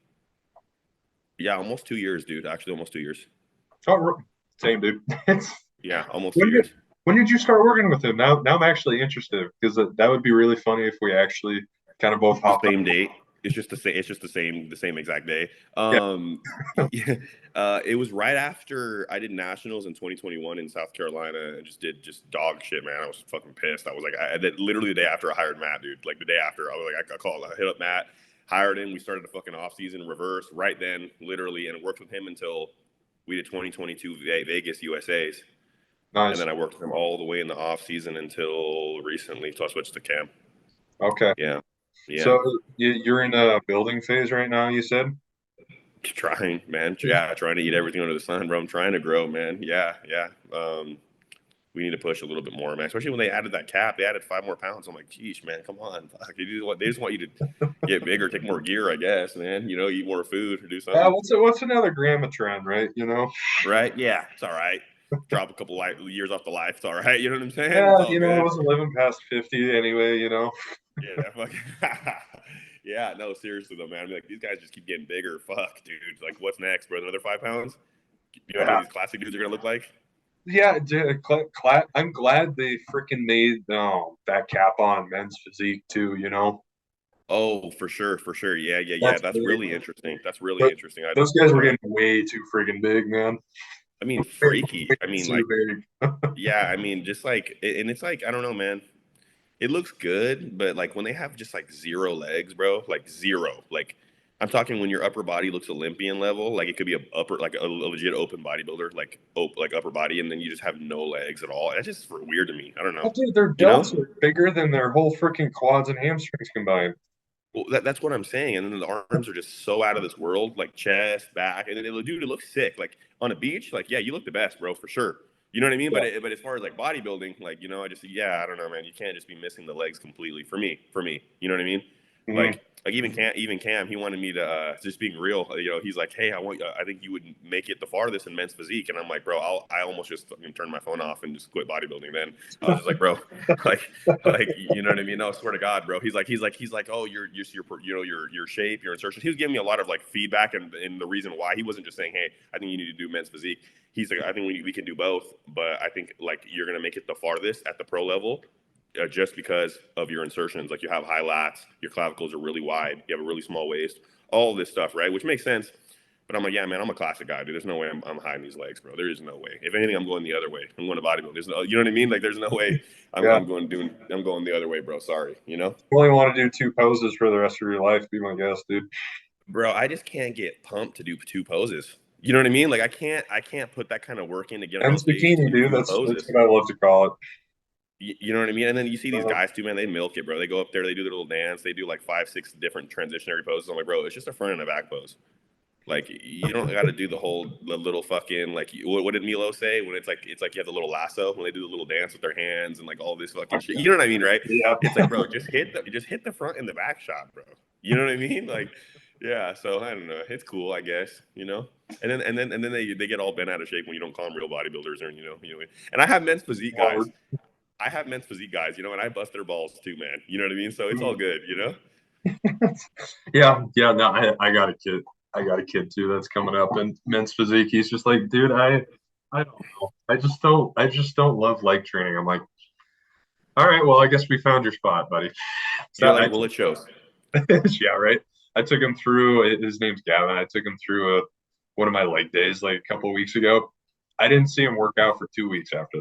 [SPEAKER 2] yeah, almost 2 years, dude. Actually, almost 2 years.
[SPEAKER 1] Oh, same dude. It's
[SPEAKER 2] Yeah, almost two
[SPEAKER 1] when did
[SPEAKER 2] years.
[SPEAKER 1] when did you start working with him? Now I'm actually interested because that would be really funny if we actually kind of both
[SPEAKER 2] The
[SPEAKER 1] hopped on.
[SPEAKER 2] same date. It's just the same. It's just the same exact day.
[SPEAKER 1] Yeah.
[SPEAKER 2] Yeah, it was right after I did nationals in 2021 in South Carolina, and just did just dog shit, man. I was fucking pissed. I was like, literally the day after I hired Matt, dude. Like the day after, I was like, I called, I hit up Matt, hired him. We started the fucking off season reverse right then, literally, and worked with him until we did 2022 Vegas USA's, and
[SPEAKER 1] Nice.
[SPEAKER 2] then I worked with him all the way in the off season until recently. So I switched to Cam.
[SPEAKER 1] Okay.
[SPEAKER 2] Yeah, yeah.
[SPEAKER 1] So you're in a building phase right now, you said?
[SPEAKER 2] Trying, man. Yeah, trying to eat everything under the sun, bro. I'm trying to grow, man. Yeah, yeah. We need to push a little bit more, man. Especially when they added that cap, they added 5 more pounds. I'm like, geez, man, come on. Fuck. They just want you to get bigger, take more gear, I guess, man. You know, eat more food or do something.
[SPEAKER 1] What's another gram of trend, right? You know?
[SPEAKER 2] Right? Yeah, it's all right. Drop a couple years off the life. It's all right. You know what I'm saying? It's
[SPEAKER 1] Yeah,
[SPEAKER 2] all
[SPEAKER 1] I
[SPEAKER 2] good.
[SPEAKER 1] wasn't living past 50 anyway, you know?
[SPEAKER 2] Yeah, that fucking. Yeah, no, seriously though, man. I'm like, these guys just keep getting bigger. Fuck, dude. Like, what's next, bro? Another 5 pounds? You know what
[SPEAKER 1] Yeah.
[SPEAKER 2] these classic dudes are gonna look like?
[SPEAKER 1] Yeah, I'm glad they freaking made that cap on men's physique too, you know?
[SPEAKER 2] Oh, for sure, for sure. Yeah, yeah, yeah.
[SPEAKER 1] That's
[SPEAKER 2] That's
[SPEAKER 1] big.
[SPEAKER 2] really interesting. That's really
[SPEAKER 1] But
[SPEAKER 2] interesting.
[SPEAKER 1] those guys were getting way too freaking big, man.
[SPEAKER 2] I mean,
[SPEAKER 1] Way,
[SPEAKER 2] freaky.
[SPEAKER 1] way
[SPEAKER 2] I mean,
[SPEAKER 1] too
[SPEAKER 2] like,
[SPEAKER 1] big.
[SPEAKER 2] yeah. I mean, just like, and it's like, I don't know, man. It looks good, but like when they have just like zero legs, bro, like zero, like I'm talking when your upper body looks Olympian level, like it could be a upper, like a legit open bodybuilder, like upper body, and then you just have no legs at all. That's just weird to me. I don't know,
[SPEAKER 1] Oh, dude, their
[SPEAKER 2] you know?
[SPEAKER 1] delts are bigger than their whole freaking quads and hamstrings combined.
[SPEAKER 2] Well, that's what I'm saying. And then the arms are just so out of this world, like chest, back, and then dude, it looks sick. Like on a beach, like yeah, you look the best, bro, for sure. You know what I mean?
[SPEAKER 1] Yeah.
[SPEAKER 2] But as far as like bodybuilding, like I just I don't know, man. You can't just be missing the legs completely. For me, you know what I mean?
[SPEAKER 1] Mhm.
[SPEAKER 2] Like even Cam, he wanted me to just being real. He's like, hey, I think you would make it the farthest in men's physique, and I'm like, bro, I almost just fucking turned my phone off and just quit bodybuilding. Then I was just like, bro, like you know what I mean? No, I swear to God, bro. He's like, oh, your shape, your insertion. He was giving me a lot of like feedback and the reason why. He wasn't just saying, hey, I think you need to do men's physique. He's like, I think we can do both, but I think like you're gonna make it the farthest at the pro level just because of your insertions. Like you have high lats, your clavicles are really wide, you have a really small waist, all this stuff, right? Which makes sense. But I'm like, yeah, man, I'm a classic guy, dude. There's no way I'm hiding these legs, bro. There is no way. If anything, I'm going the other way. I'm going to bodybuilding. There's no, you know what I mean? Like, there's no way
[SPEAKER 1] Yeah.
[SPEAKER 2] I'm going the other way, bro. Sorry,
[SPEAKER 1] You only want to do two poses for the rest of your life, be my guest, dude.
[SPEAKER 2] bro. I just can't get pumped to do two poses. You know what I mean? Like, I can't put that kind of work in to get
[SPEAKER 1] And
[SPEAKER 2] on stage to
[SPEAKER 1] bikini,
[SPEAKER 2] do
[SPEAKER 1] dude.
[SPEAKER 2] two
[SPEAKER 1] That's
[SPEAKER 2] poses.
[SPEAKER 1] what I love to call it.
[SPEAKER 2] You know what I mean? And then you see these
[SPEAKER 1] Uh,
[SPEAKER 2] guys too, man. They milk it, bro. They go up there, they do their little dance, they do like 5, 6 different transitionary poses. I'm like, bro, it's just a front and a back pose. Like you don't got to do the little fucking like what did Milo say when it's like you have the little lasso when they do the little dance with their hands and like all this fucking shit. You know what I mean, right?
[SPEAKER 1] yeah.
[SPEAKER 2] It's like, bro, just hit the front and the back shot, bro. You know what I mean? Like, yeah. So I don't know. It's cool, I guess. And then they get all bent out of shape when you don't call them real bodybuilders or And I have men's physique guys.
[SPEAKER 1] Forward.
[SPEAKER 2] I have men's physique guys, and I bust their balls too, man. You know what I mean? So it's all good.
[SPEAKER 1] Yeah, yeah. No, I got a kid. I got a kid too that's coming up in men's physique. He's just like, dude, I don't know. I just don't love leg training. I'm like, all right, well, I guess we found your spot, buddy. So
[SPEAKER 2] You're like, well, it shows.
[SPEAKER 1] yeah, right. I took him through. His name's Gavin. I took him through one of my leg days like a couple of weeks ago. I didn't see him work out for 2 weeks after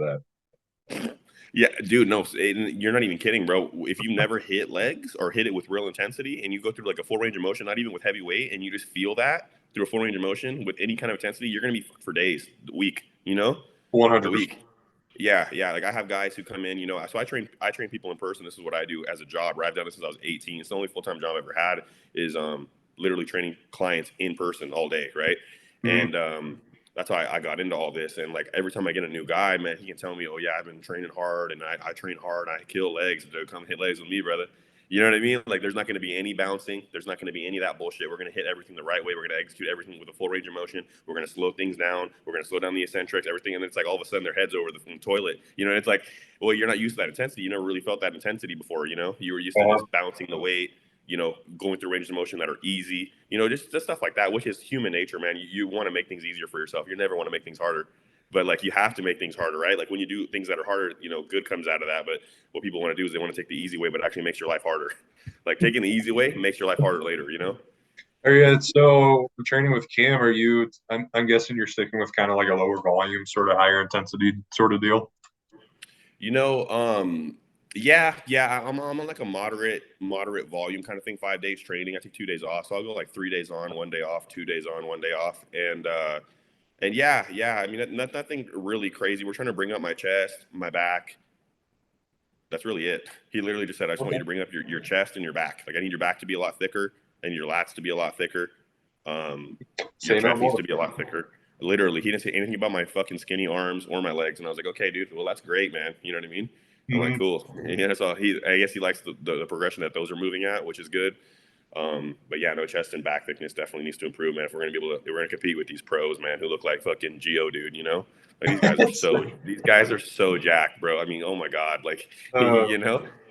[SPEAKER 1] that.
[SPEAKER 2] Yeah, dude, no, you're not even kidding, bro. If you never hit legs or hit it with real intensity and you go through like a full range of motion, not even with heavy weight, and you just feel that through a full range of motion with any kind of intensity, you're going to be fucked for days, the week, the
[SPEAKER 1] 100%.
[SPEAKER 2] week. Yeah, yeah. Like I have guys who come in, so I train people in person. This is what I do as a job, right? I've done this since I was 18. It's the only full-time job I've ever had is literally training clients in person all day, right?
[SPEAKER 1] Mhm.
[SPEAKER 2] And that's why I got into all this. And like every time I get a new guy, man, he can tell me, oh yeah, I've been training hard and I train hard. I kill legs. So come hit legs with me, brother. You know what I mean? Like there's not going to be any bouncing. There's not going to be any of that bullshit. We're going to hit everything the right way. We're going to execute everything with a full range of motion. We're going to slow things down. We're going to slow down the eccentrics, everything. And it's like all of a sudden their head's over the toilet. It's like, well, you're not used to that intensity. You never really felt that intensity before. You were used to
[SPEAKER 1] Uh,
[SPEAKER 2] just bouncing the weight, going through ranges of motion that are easy, just stuff like that, which is human nature, man. You want to make things easier for yourself. You never want to make things harder. But like you have to make things harder, right? Like when you do things that are harder, good comes out of that. But what people want to do is they want to take the easy way, but it actually makes your life harder. Like taking the easy way makes your life harder later.
[SPEAKER 1] are you so training with Cam? Are you? I'm guessing you're sticking with kind of like a lower volume, sort of higher intensity sort of deal.
[SPEAKER 2] You know, yeah, yeah. I'm on like a moderate volume kind of thing. 5 days training. I take 2 days off, so I'll go like 3 days on, one day off, 2 days on, one day off, and yeah, yeah. I mean, nothing really crazy. We're trying to bring up my chest, my back. That's really it. He literally just said, I just want you
[SPEAKER 1] Okay.
[SPEAKER 2] to bring up your chest and your back. Like I need your back to be a lot thicker and your lats to be a lot thicker. Your
[SPEAKER 1] Say no
[SPEAKER 2] chest needs
[SPEAKER 1] more.
[SPEAKER 2] to be a lot thicker. Literally, he didn't say anything about my fucking skinny arms or my legs. And I was like, okay, dude, well, that's great, man. You know what I mean? I'm like,
[SPEAKER 1] Mhm.
[SPEAKER 2] cool. And yeah, so I guess he likes the progression that those are moving at, which is good. But yeah, no, chest and back thickness definitely needs to improve, man. If we're gonna be able to, we're gonna compete with these pros, man, who look like fucking Geo, dude. Like these guys are so jacked, bro. I mean, oh my god, like
[SPEAKER 1] uh,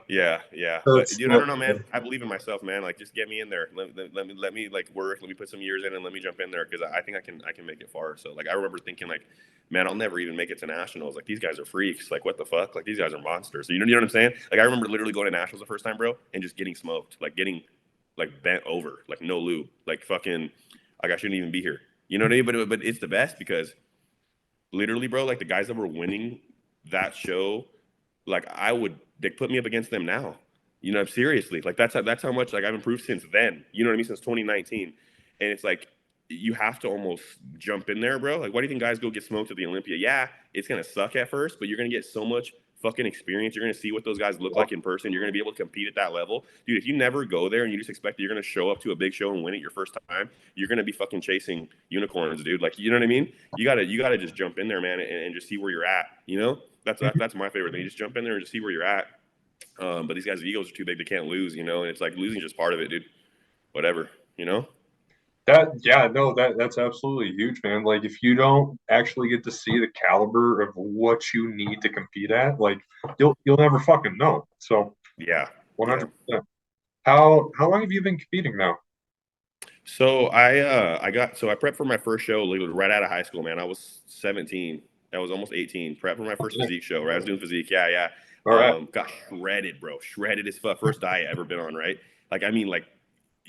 [SPEAKER 2] yeah. But
[SPEAKER 1] that's
[SPEAKER 2] dude, I don't know, man. I believe in myself, man. Like, just get me in there. Let me like work. Let me put some years in and let me jump in there because I think I can make it far. So like, I remember thinking like, man, I'll never even make it to nationals. Like these guys are freaks. Like what the fuck? Like these guys are monsters. So you know what I'm saying? Like I remember literally going to nationals the first time, bro, and just getting smoked. Like getting like bent over, like no lube, like fucking, like I shouldn't even be here. You know what I mean? But it's the best because literally, bro, like the guys that were winning that show, like they put me up against them now. You know, seriously, like that's how much like I've improved since then. You know what I mean? Since 2019, and it's like you have to almost jump in there, bro. Like, why do you think guys go get smoked at the Olympia? Yeah, it's gonna suck at first, but you're gonna get so much fucking experience. You're gonna see what those guys look like in person. You're gonna be able to compete at that level, dude. If you never go there and you just expect that you're gonna show up to a big show and win it your first time, you're gonna be fucking chasing unicorns, dude. Like, you know what I mean? You gotta just jump in there, man, and just see where you're at. You know, that's my favorite thing. You just jump in there and just see where you're at. But these guys' egos are too big; they can't lose, you know. And it's like losing is just part of it, dude. Whatever, you know.
[SPEAKER 1] That yeah, no, that's absolutely huge, man. Like if you don't actually get to see the caliber of what you need to compete at, like you'll never fucking know. So
[SPEAKER 2] Yeah, yeah.
[SPEAKER 1] 100%. How long have you been competing now?
[SPEAKER 2] So I prepped for my first show literally right out of high school, man. I was 17. I was almost 18. Prepped for my first
[SPEAKER 1] Okay.
[SPEAKER 2] physique show. Right? I was doing physique. Yeah, yeah.
[SPEAKER 1] All right.
[SPEAKER 2] Got shredded, bro. Shredded as fuck. First diet I ever been on, right? Like, I mean, like,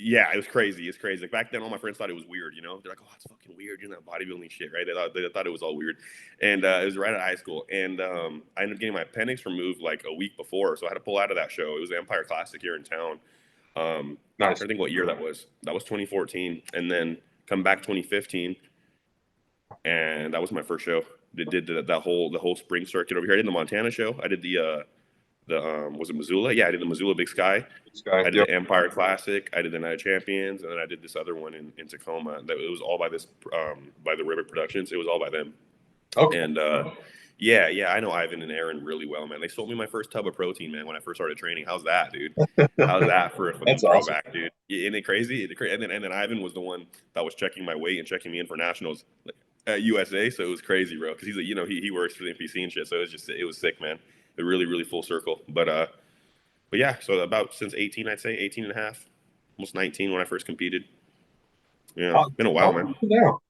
[SPEAKER 2] yeah, it was crazy. It's crazy. Like back then, all my friends thought it was weird. You know, they're like, "Oh, it's fucking weird. You're not bodybuilding shit, right?" They thought it was all weird, and it was right out of high school. And I ended up getting my appendix removed like a week before, so I had to pull out of that show. It was the Empire Classic here in town. I'm
[SPEAKER 1] Nice.
[SPEAKER 2] trying to think what year that was. That was 2014, and then come back 2015, and that was my first show. They did the whole spring circuit over here. I did the Montana show. I did the was it Missoula? Yeah, I did the Missoula Big Sky.
[SPEAKER 1] This guy.
[SPEAKER 2] I did
[SPEAKER 1] Yep.
[SPEAKER 2] the Empire Classic. I did the Night of Champions, and then I did this other one in Tacoma. That it was all by this by the River Productions. It was all by them.
[SPEAKER 1] Okay.
[SPEAKER 2] And yeah, yeah, I know Ivan and Aaron really well, man. They sold me my first tub of protein, man, when I first started training. How's that, dude? How's that for a fucking
[SPEAKER 1] That's awesome.
[SPEAKER 2] throwback, dude? Isn't it crazy? And then Ivan was the one that was checking my weight and checking me in for nationals at USA. So it was crazy, bro. Because he works for the NPC and shit. So it was sick, man. It really really full circle. But yeah, so about since 18, I'd say 18 and a half, almost 19 when I first competed. Yeah, been a
[SPEAKER 1] How
[SPEAKER 2] while,
[SPEAKER 1] old are
[SPEAKER 2] man.
[SPEAKER 1] you now?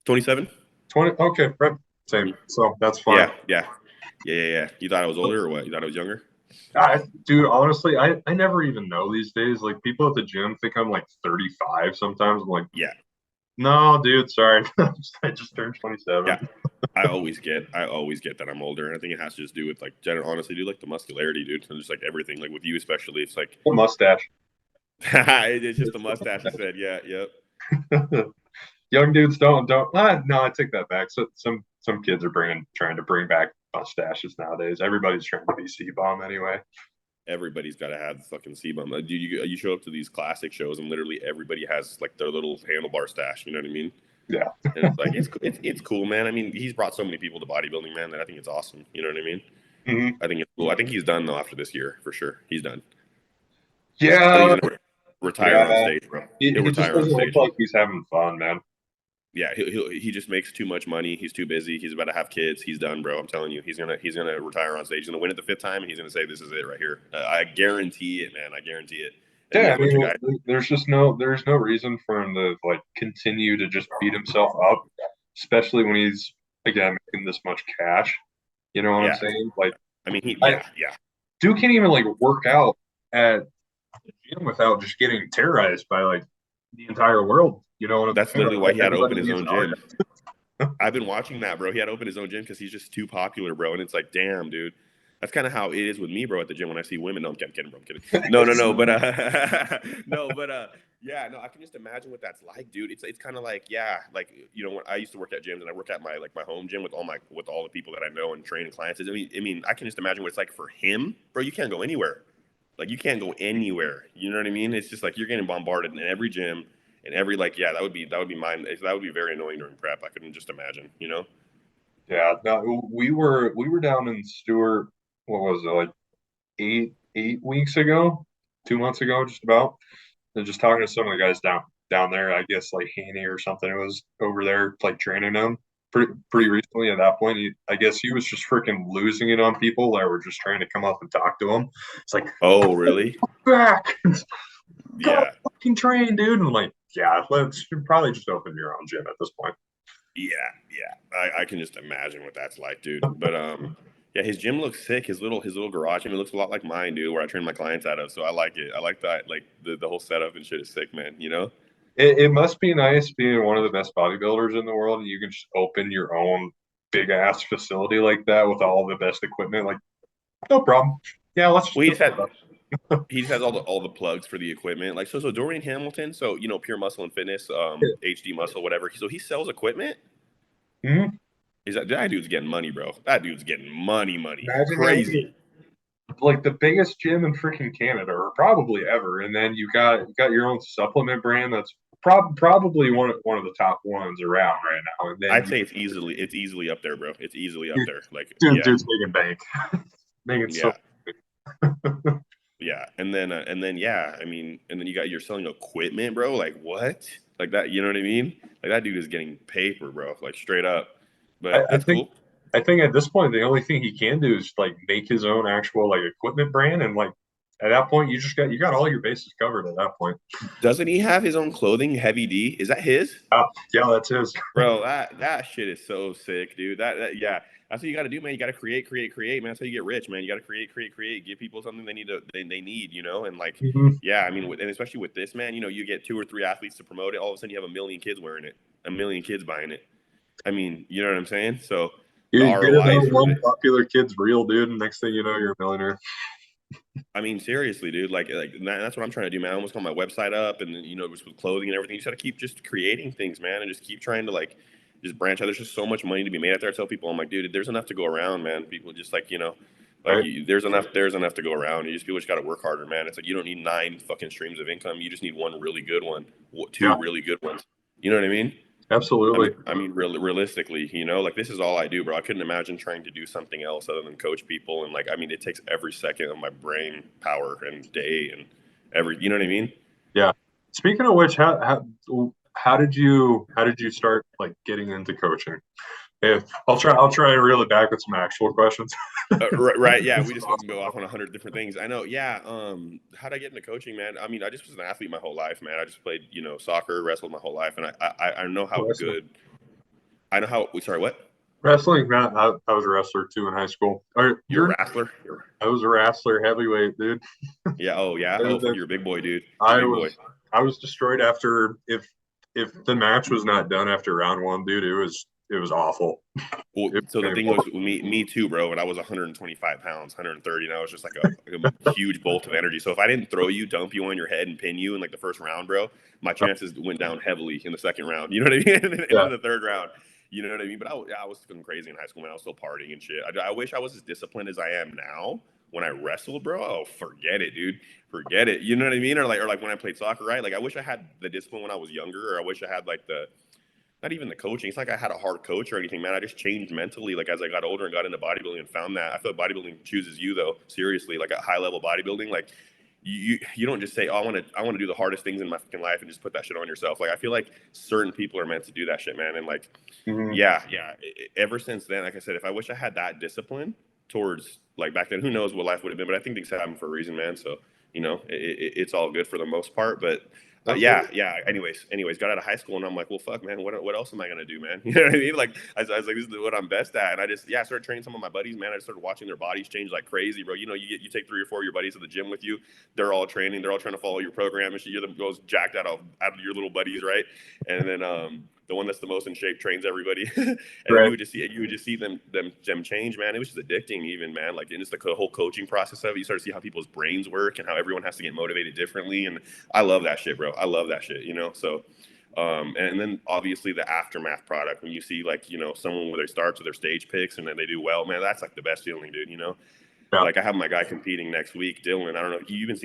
[SPEAKER 2] 27.
[SPEAKER 1] 20. Okay, right. Same. So that's fine.
[SPEAKER 2] Yeah, yeah, yeah, yeah, yeah. You thought I was older or what? You thought I was younger?
[SPEAKER 1] Dude, honestly, I never even know these days. Like people at the gym think I'm like 35 sometimes. I'm like,
[SPEAKER 2] Yeah,
[SPEAKER 1] no, dude, sorry. I just turned 27.
[SPEAKER 2] yeah. I always get that I'm older, and I think it has to just do with like general, honestly, dude, like the muscularity, dude, and just like everything, like with you especially, it's like
[SPEAKER 1] The mustache.
[SPEAKER 2] it's just the mustache. You said, yeah, yep.
[SPEAKER 1] Young dudes don't. No, I take that back. So some kids are trying to bring back mustaches nowadays. Everybody's trying to be C-bomb anyway.
[SPEAKER 2] Everybody's got to have the fucking C-bum. Dude, you show up to these classic shows, and literally everybody has like their little handlebar stash. You know what I mean?
[SPEAKER 1] Yeah.
[SPEAKER 2] And it's like it's cool, man. I mean, he's brought so many people to bodybuilding, man, that I think it's awesome. You know what I mean?
[SPEAKER 1] Hmm.
[SPEAKER 2] I think it's cool. I think he's done though after this year for sure. He's done. I think
[SPEAKER 1] Yeah.
[SPEAKER 2] he's gonna retire on
[SPEAKER 1] Yeah.
[SPEAKER 2] stage, bro. He'll
[SPEAKER 1] He just
[SPEAKER 2] retire on
[SPEAKER 1] doesn't look
[SPEAKER 2] stage.
[SPEAKER 1] like he's having fun, man.
[SPEAKER 2] Yeah, he just makes too much money. He's too busy. He's about to have kids. He's done, bro. I'm telling you, he's gonna retire on stage. He's gonna win it the fifth time, and he's gonna say, "This is it right here." I guarantee it, man. I guarantee it. And
[SPEAKER 1] Yeah,
[SPEAKER 2] there's
[SPEAKER 1] I
[SPEAKER 2] a bunch of
[SPEAKER 1] mean,
[SPEAKER 2] guys.
[SPEAKER 1] there's no reason for him to like continue to just beat himself up, especially when he's again making this much cash. You know what I'm
[SPEAKER 2] Yeah,
[SPEAKER 1] saying? Like,
[SPEAKER 2] I mean,
[SPEAKER 1] I
[SPEAKER 2] yeah.
[SPEAKER 1] Dude can't even like work out at the gym without just getting terrorized by like the entire world. You know what I'm
[SPEAKER 2] That's
[SPEAKER 1] saying?
[SPEAKER 2] literally why
[SPEAKER 1] Like,
[SPEAKER 2] he had to
[SPEAKER 1] everybody
[SPEAKER 2] open his
[SPEAKER 1] leaves
[SPEAKER 2] own
[SPEAKER 1] out.
[SPEAKER 2] gym. I've been watching that, bro. He had to open his own gym because he's just too popular, bro. And it's like, damn, dude. That's kind of how it is with me, bro, at the gym when I see women. No, I'm kidding, bro. I'm kidding. No, no, no. But no, but yeah, no. I can just imagine what that's like, dude. It's kind of like, yeah, like when I used to work at gyms and I work at my home gym with all the people that I know and training clients. I mean, I can just imagine what it's like for him, bro. You can't go anywhere. Like you can't go anywhere. You know what I mean? It's just like you're getting bombarded in every gym and every like, yeah, that would be mine. That would be very annoying during prep. I couldn't just imagine, you know?
[SPEAKER 1] Yeah, no, we were down in Stewart. What was it like 8 weeks ago, 2 months ago, just about. And just talking to some of the guys down there. I guess like Haney or something was over there like training them pretty recently. At that point, I guess he was just freaking losing it on people that were just trying to come up and talk to him. It's like
[SPEAKER 2] Oh, really?
[SPEAKER 1] back, go
[SPEAKER 2] Yeah.
[SPEAKER 1] fucking train, dude. And I'm like, yeah, let's probably just open your own gym at this point.
[SPEAKER 2] Yeah, yeah. I can just imagine what that's like, dude. But yeah, his gym looks sick. His little garage gym, it looks a lot like mine, dude, where I train my clients out of. So I like it. I like that. Like the whole setup and shit is sick, man. You know?
[SPEAKER 1] It must be nice being one of the best bodybuilders in the world, and you can just open your own big ass facility like that with all the best equipment. Like, no problem. Yeah, let's just
[SPEAKER 2] We
[SPEAKER 1] do
[SPEAKER 2] just had
[SPEAKER 1] it.
[SPEAKER 2] he just has all the plugs for the equipment. Like so Dorian Hamilton, so you know, Pure Muscle and Fitness, HD Muscle, whatever. So he sells equipment.
[SPEAKER 1] Mhm.
[SPEAKER 2] Is that dude's getting money, bro? That dude's getting money,
[SPEAKER 1] Imagine having
[SPEAKER 2] crazy.
[SPEAKER 1] like the biggest gym in freaking Canada, or probably ever, and then you got your own supplement brand that's probably one of the top ones around right now. And then
[SPEAKER 2] I'd say it's easily up there, bro. It's easily up
[SPEAKER 1] you,
[SPEAKER 2] there. Like yeah,
[SPEAKER 1] dude's making bank, making so.
[SPEAKER 2] yeah. Yeah, and then yeah, I mean, and then you're selling equipment, bro. Like what? Like that? You know what I mean? Like that dude is getting paper, bro. Like straight up.
[SPEAKER 1] I,
[SPEAKER 2] But
[SPEAKER 1] I
[SPEAKER 2] that's
[SPEAKER 1] think
[SPEAKER 2] cool.
[SPEAKER 1] I think at this point the only thing he can do is like make his own actual like equipment brand, and like at that point you got all your bases covered at that point.
[SPEAKER 2] Doesn't he have his own clothing? Heavy D, is that his?
[SPEAKER 1] Yeah, yeah, that's his.
[SPEAKER 2] Bro, that shit is so sick, dude. Yeah, that's what you got to do, man. You got to create, man. That's how you get rich, man. You got to create. Give people something they need, you know. And like,
[SPEAKER 1] Mhm.
[SPEAKER 2] yeah, I mean, and especially with this, man, you know, you get two or three athletes to promote it. All of a sudden, you have a million kids wearing it, a million kids buying it. I mean, you know what I'm saying? So the
[SPEAKER 1] You get
[SPEAKER 2] ROI
[SPEAKER 1] another
[SPEAKER 2] is
[SPEAKER 1] one
[SPEAKER 2] really,
[SPEAKER 1] popular kid's real, dude, and next thing you know, you're a millionaire.
[SPEAKER 2] I mean, seriously, dude. Like that's what I'm trying to do, man. I almost got my website up, and you know, just with clothing and everything, you just got to keep just creating things, man, and just keep trying to like just branch out. There's just so much money to be made out there. I tell people, I'm like, dude, there's enough to go around, man. People just like
[SPEAKER 1] Right?
[SPEAKER 2] there's enough to go around. People just got to work harder, man. It's like you don't need nine fucking streams of income. You just need one really good one, two
[SPEAKER 1] Yeah,
[SPEAKER 2] really good ones. You know what I mean?
[SPEAKER 1] absolutely.
[SPEAKER 2] Realistically, you know, like this is all I do, bro. I couldn't imagine trying to do something else other than coach people. And like, I mean, it takes every second of my brain power and day and you know what I mean?
[SPEAKER 1] Yeah. Speaking of which, how did you start like getting into coaching? If I'll try and reel it back with some actual questions.
[SPEAKER 2] Right. Yeah. We just fucking go off on 100 different things. I know. Yeah. How'd I get into coaching, man? I mean, I just was an athlete my whole life, man. I just played, you know, soccer, wrestled my whole life. And I know how
[SPEAKER 1] Wrestling.
[SPEAKER 2] good, I know how, sorry, what?
[SPEAKER 1] Wrestling, man, I was a wrestler too in high school.
[SPEAKER 2] You're a wrestler?
[SPEAKER 1] I was a wrestler, heavyweight, dude.
[SPEAKER 2] Yeah. Oh, yeah. Oh,
[SPEAKER 1] And
[SPEAKER 2] fuck,
[SPEAKER 1] then
[SPEAKER 2] you're a big boy, dude. You're a
[SPEAKER 1] I
[SPEAKER 2] big boy.
[SPEAKER 1] was I was destroyed after if the match was not done after round one, dude. It was awful.
[SPEAKER 2] Well,
[SPEAKER 1] It
[SPEAKER 2] so the
[SPEAKER 1] was
[SPEAKER 2] thing
[SPEAKER 1] painful.
[SPEAKER 2] was, me too, bro. And I was 125 pounds, 130, and I was just like a huge bolt of energy. So if I didn't throw you, dump you on your head, and pin you in like the first round, bro, my chances went down heavily in the second round. You know what I mean? And
[SPEAKER 1] Yeah.
[SPEAKER 2] in the third round, you know what I mean? But I was going crazy in high school, man. I was still partying and shit. I wish I was as disciplined as I am now when I wrestled, bro. Oh, forget it, dude. Forget it. You know what I mean? Or like when I played soccer, right? Like I wish I had the discipline when I was younger, or I wish I had like the not even the coaching. It's like I had a hard coach or anything, man. I just changed mentally, like as I got older and got into bodybuilding and found that. I feel like bodybuilding chooses you though. Seriously, like at high level bodybuilding, like you don't just say, oh, I want to do the hardest things in my fucking life and just put that shit on yourself. Like I feel like certain people are meant to do that shit, man. And like,
[SPEAKER 1] Mhm.
[SPEAKER 2] yeah. Ever since then, like I said, if I wish I had that discipline towards like back then, who knows what life would have been. But I think things happen for a reason, man. So you know, it's all good for the most part. But
[SPEAKER 1] Absolutely.
[SPEAKER 2] yeah. Anyways, got out of high school and I'm like, well, fuck, man, what else am I gonna do, man? You know what I mean? Like, I was like, this is what I'm best at, and I started training some of my buddies, man. I started watching their bodies change like crazy, bro. You know, you take three or four of your buddies to the gym with you, they're all training, they're all trying to follow your program, and shit. You're the most jacked out of your little buddies, right? And then the one that's the most in shape trains everybody, and then
[SPEAKER 1] Right.
[SPEAKER 2] you would just see them change, man. It was just addicting, even, man. Like, and it's the whole coaching process of it. You start to see how people's brains work and how everyone has to get motivated differently, and I love that shit, bro. I love that shit, you know. So, and then obviously the aftermath product when you see like someone where they start to their stage picks and then they do well, man. That's like the best feeling, dude. You know,
[SPEAKER 1] Yeah.
[SPEAKER 2] like I have my guy competing next week, Dylan. I don't know. You've even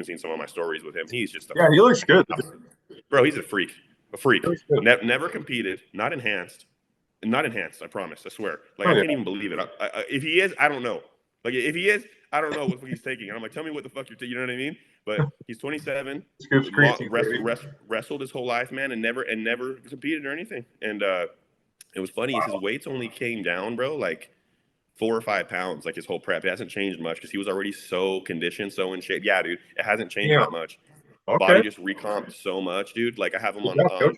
[SPEAKER 2] seen some of my stories with him. He's just a
[SPEAKER 1] Yeah, he looks
[SPEAKER 2] fucking
[SPEAKER 1] good.
[SPEAKER 2] bro. He's a freak, a
[SPEAKER 1] He
[SPEAKER 2] freak.
[SPEAKER 1] looks good.
[SPEAKER 2] Never competed, not enhanced, not enhanced. I promise. I swear. Like
[SPEAKER 1] Oh
[SPEAKER 2] I
[SPEAKER 1] yeah.
[SPEAKER 2] can't even believe it. If he is, I don't know. Like if he is, I don't know what he's taking. And I'm like, tell me what the fuck you're taking. You know what I mean? But he's 27,
[SPEAKER 1] Scoops creatine, baby.
[SPEAKER 2] wrestled his whole life, man, and never competed or anything. And it was funny. His weights only came down, bro, like 4 or 5 pounds, like his whole prep. It hasn't changed much because he was already so conditioned, so in shape. Yeah, dude, it hasn't changed
[SPEAKER 1] Yeah.
[SPEAKER 2] that much.
[SPEAKER 1] Okay.
[SPEAKER 2] Body just recomped so much, dude. Like I have him
[SPEAKER 1] Good
[SPEAKER 2] on
[SPEAKER 1] job, coach.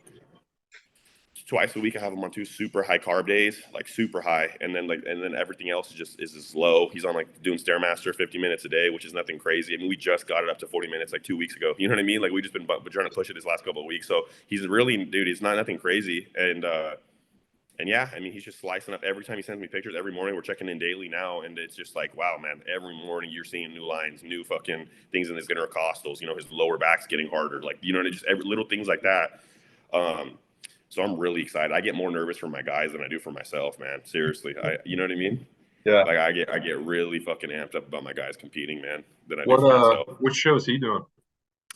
[SPEAKER 2] twice a week. I have him on two super high carb days, like super high, and then everything else is low. He's on like doing Stairmaster 50 minutes a day, which is nothing crazy. I mean, we just got it up to 40 minutes like 2 weeks ago. You know what I mean? Like we just been trying to push it this last couple of weeks. So he's really, dude. He's not nothing crazy, and And yeah, I mean, he's just slicing up every time he sends me pictures. Every morning we're checking in daily now, and it's just like, wow, man. Every morning you're seeing new lines, new fucking things in his intercostals. You know, his lower back's getting harder. Like, you know, just every little things like that. Um, so I'm really excited. I get more nervous for my guys than I do for myself, man. Seriously, you know what I mean?
[SPEAKER 1] Yeah.
[SPEAKER 2] Like I get really fucking amped up about my guys competing, man, than I do for myself.
[SPEAKER 1] What show is he doing?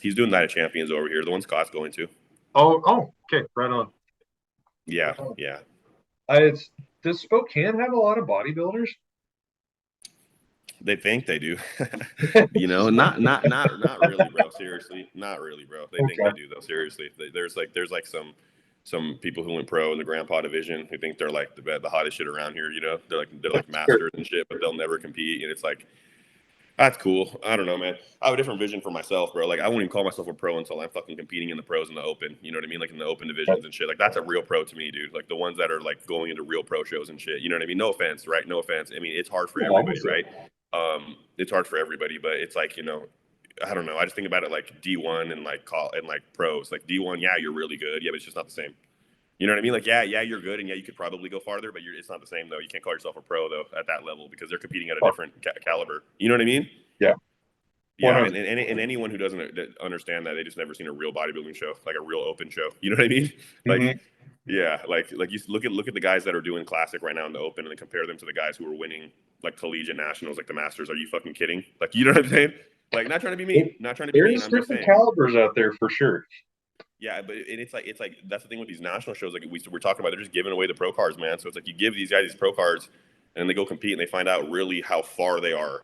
[SPEAKER 2] He's doing Night of Champions over here, the one Scott's going to.
[SPEAKER 1] Oh, okay, right on.
[SPEAKER 2] Yeah,
[SPEAKER 1] Right on.
[SPEAKER 2] yeah.
[SPEAKER 1] It's does Spokane have a lot of bodybuilders?
[SPEAKER 2] They think they do, you know. Not really, bro. Seriously, not really, bro. They think they
[SPEAKER 1] Okay.
[SPEAKER 2] do though. Seriously, there's like some people who went pro in the grandpa division who think they're like the hottest shit around here. You know, they're like
[SPEAKER 1] Sure.
[SPEAKER 2] masters and shit, but they'll never compete. And it's like that's cool. I don't know, man. I have a different vision for myself, bro. Like I won't even call myself a pro until I'm fucking competing in the pros in the open. You know what I mean? Like in the open divisions and shit. Like that's a real pro to me, dude. Like the ones that are like going into real pro shows and shit. You know what I mean? No offense, right? No offense. I mean, it's hard for
[SPEAKER 1] Yeah,
[SPEAKER 2] everybody,
[SPEAKER 1] obviously.
[SPEAKER 2] right? It's hard for everybody, but it's like, you know, I don't know. I just think about it like D1 and like call and like pros. Like D1, yeah, you're really good. Yeah, but it's just not the same. You know what I mean? Like, yeah, you're good, and yeah, you could probably go farther, but it's not the same though. You can't call yourself a pro though at that level because they're competing at a
[SPEAKER 1] Oh,
[SPEAKER 2] different caliber. You know what I mean?
[SPEAKER 1] yeah,
[SPEAKER 2] Yeah, and,
[SPEAKER 1] 100.
[SPEAKER 2] and anyone who doesn't understand that, they just never seen a real bodybuilding show, like a real open show. You know what I mean? Like,
[SPEAKER 1] Mm-hmm.
[SPEAKER 2] yeah, like you look at the guys that are doing classic right now in the open, and then compare them to the guys who are winning like collegiate nationals, like the Masters. Are you fucking kidding? Like, you know what I'm saying? Like, not trying to be mean, not trying to be mean.
[SPEAKER 1] There's
[SPEAKER 2] I'm just
[SPEAKER 1] different
[SPEAKER 2] saying.
[SPEAKER 1] calibers out there for sure.
[SPEAKER 2] Yeah, but it's like that's the thing with these national shows. Like we're talking about, they're just giving away the pro cards, man. So it's like you give these guys these pro cards, and they go compete, and they find out really how far they are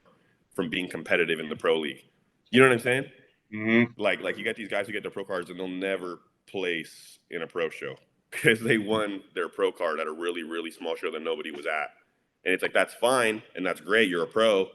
[SPEAKER 2] from being competitive in the pro league. You know what I'm saying?
[SPEAKER 1] Mm-hmm.
[SPEAKER 2] Like you got these guys who get their pro cards and they'll never place in a pro show because they won their pro card at a really small show that nobody was at. And it's like that's fine and that's great. You're a pro,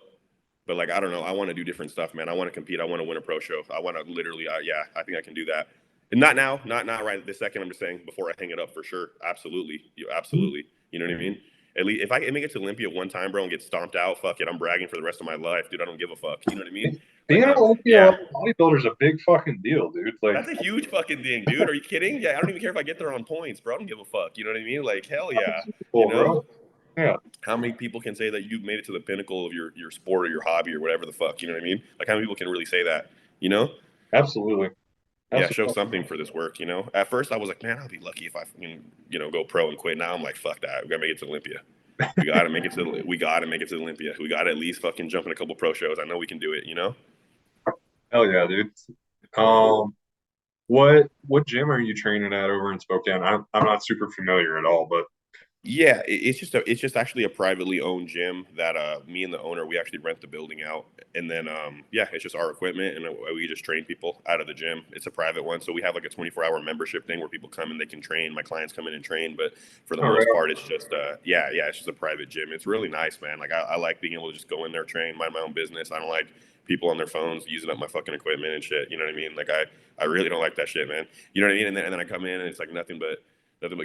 [SPEAKER 2] but like I don't know. I want to do different stuff, man. I want to compete. I want to win a pro show. I want to literally, yeah. I think I can do that. And not now, not right this second. I'm just saying before I hang it up for sure. Absolutely, absolutely. You know what I mean? At least if I can make it to Olympia one time, bro, and get stomped out, fuck it. I'm bragging for the rest of my life, dude. I don't give a fuck. You know what I mean?
[SPEAKER 1] Being
[SPEAKER 2] Like
[SPEAKER 1] an
[SPEAKER 2] I'm,
[SPEAKER 1] Olympia
[SPEAKER 2] yeah.
[SPEAKER 1] level bodybuilder is a big fucking deal, dude. Like,
[SPEAKER 2] That's a huge fucking thing, dude. Are you kidding? Yeah, I don't even care if I get there on points, bro. I don't give a fuck. You know what I mean? Like, hell
[SPEAKER 1] that's
[SPEAKER 2] yeah.
[SPEAKER 1] super
[SPEAKER 2] You
[SPEAKER 1] cool,
[SPEAKER 2] know?
[SPEAKER 1] bro. Yeah,
[SPEAKER 2] How many people can say that you've made it to the pinnacle of your sport or your hobby or whatever the fuck? You know what I mean? Like, how many people can really say that? You know?
[SPEAKER 1] absolutely,
[SPEAKER 2] Yeah, show
[SPEAKER 1] absolutely.
[SPEAKER 2] something for this work, you know? At first, I was like, man, I'll be lucky if I, go pro and quit. Now I'm like, fuck that. We gotta make it to Olympia. We gotta make it to Olympia. We gotta at least fucking jump in a couple pro shows. I know we can do it, you know?
[SPEAKER 1] Hell yeah, dude.
[SPEAKER 2] Yeah.
[SPEAKER 1] Um, what gym are you training at over in Spokane? I'm not super familiar at all, but
[SPEAKER 2] Yeah, it's just actually a privately owned gym that me and the owner, we actually rent the building out, and then yeah, it's just our equipment, and we just train people out of the gym. It's a private one, so we have like a 24-hour membership thing where people come and they can train. My clients come in and train, but for the
[SPEAKER 1] all right.
[SPEAKER 2] most part, it's just yeah, it's just a private gym. It's really nice, man. Like I like being able to just go in there, train, mind my own business. I don't like people on their phones using up my fucking equipment and shit. You know what I mean? Like I really don't like that shit, man. You know what I mean? And then I come in and it's like nothing but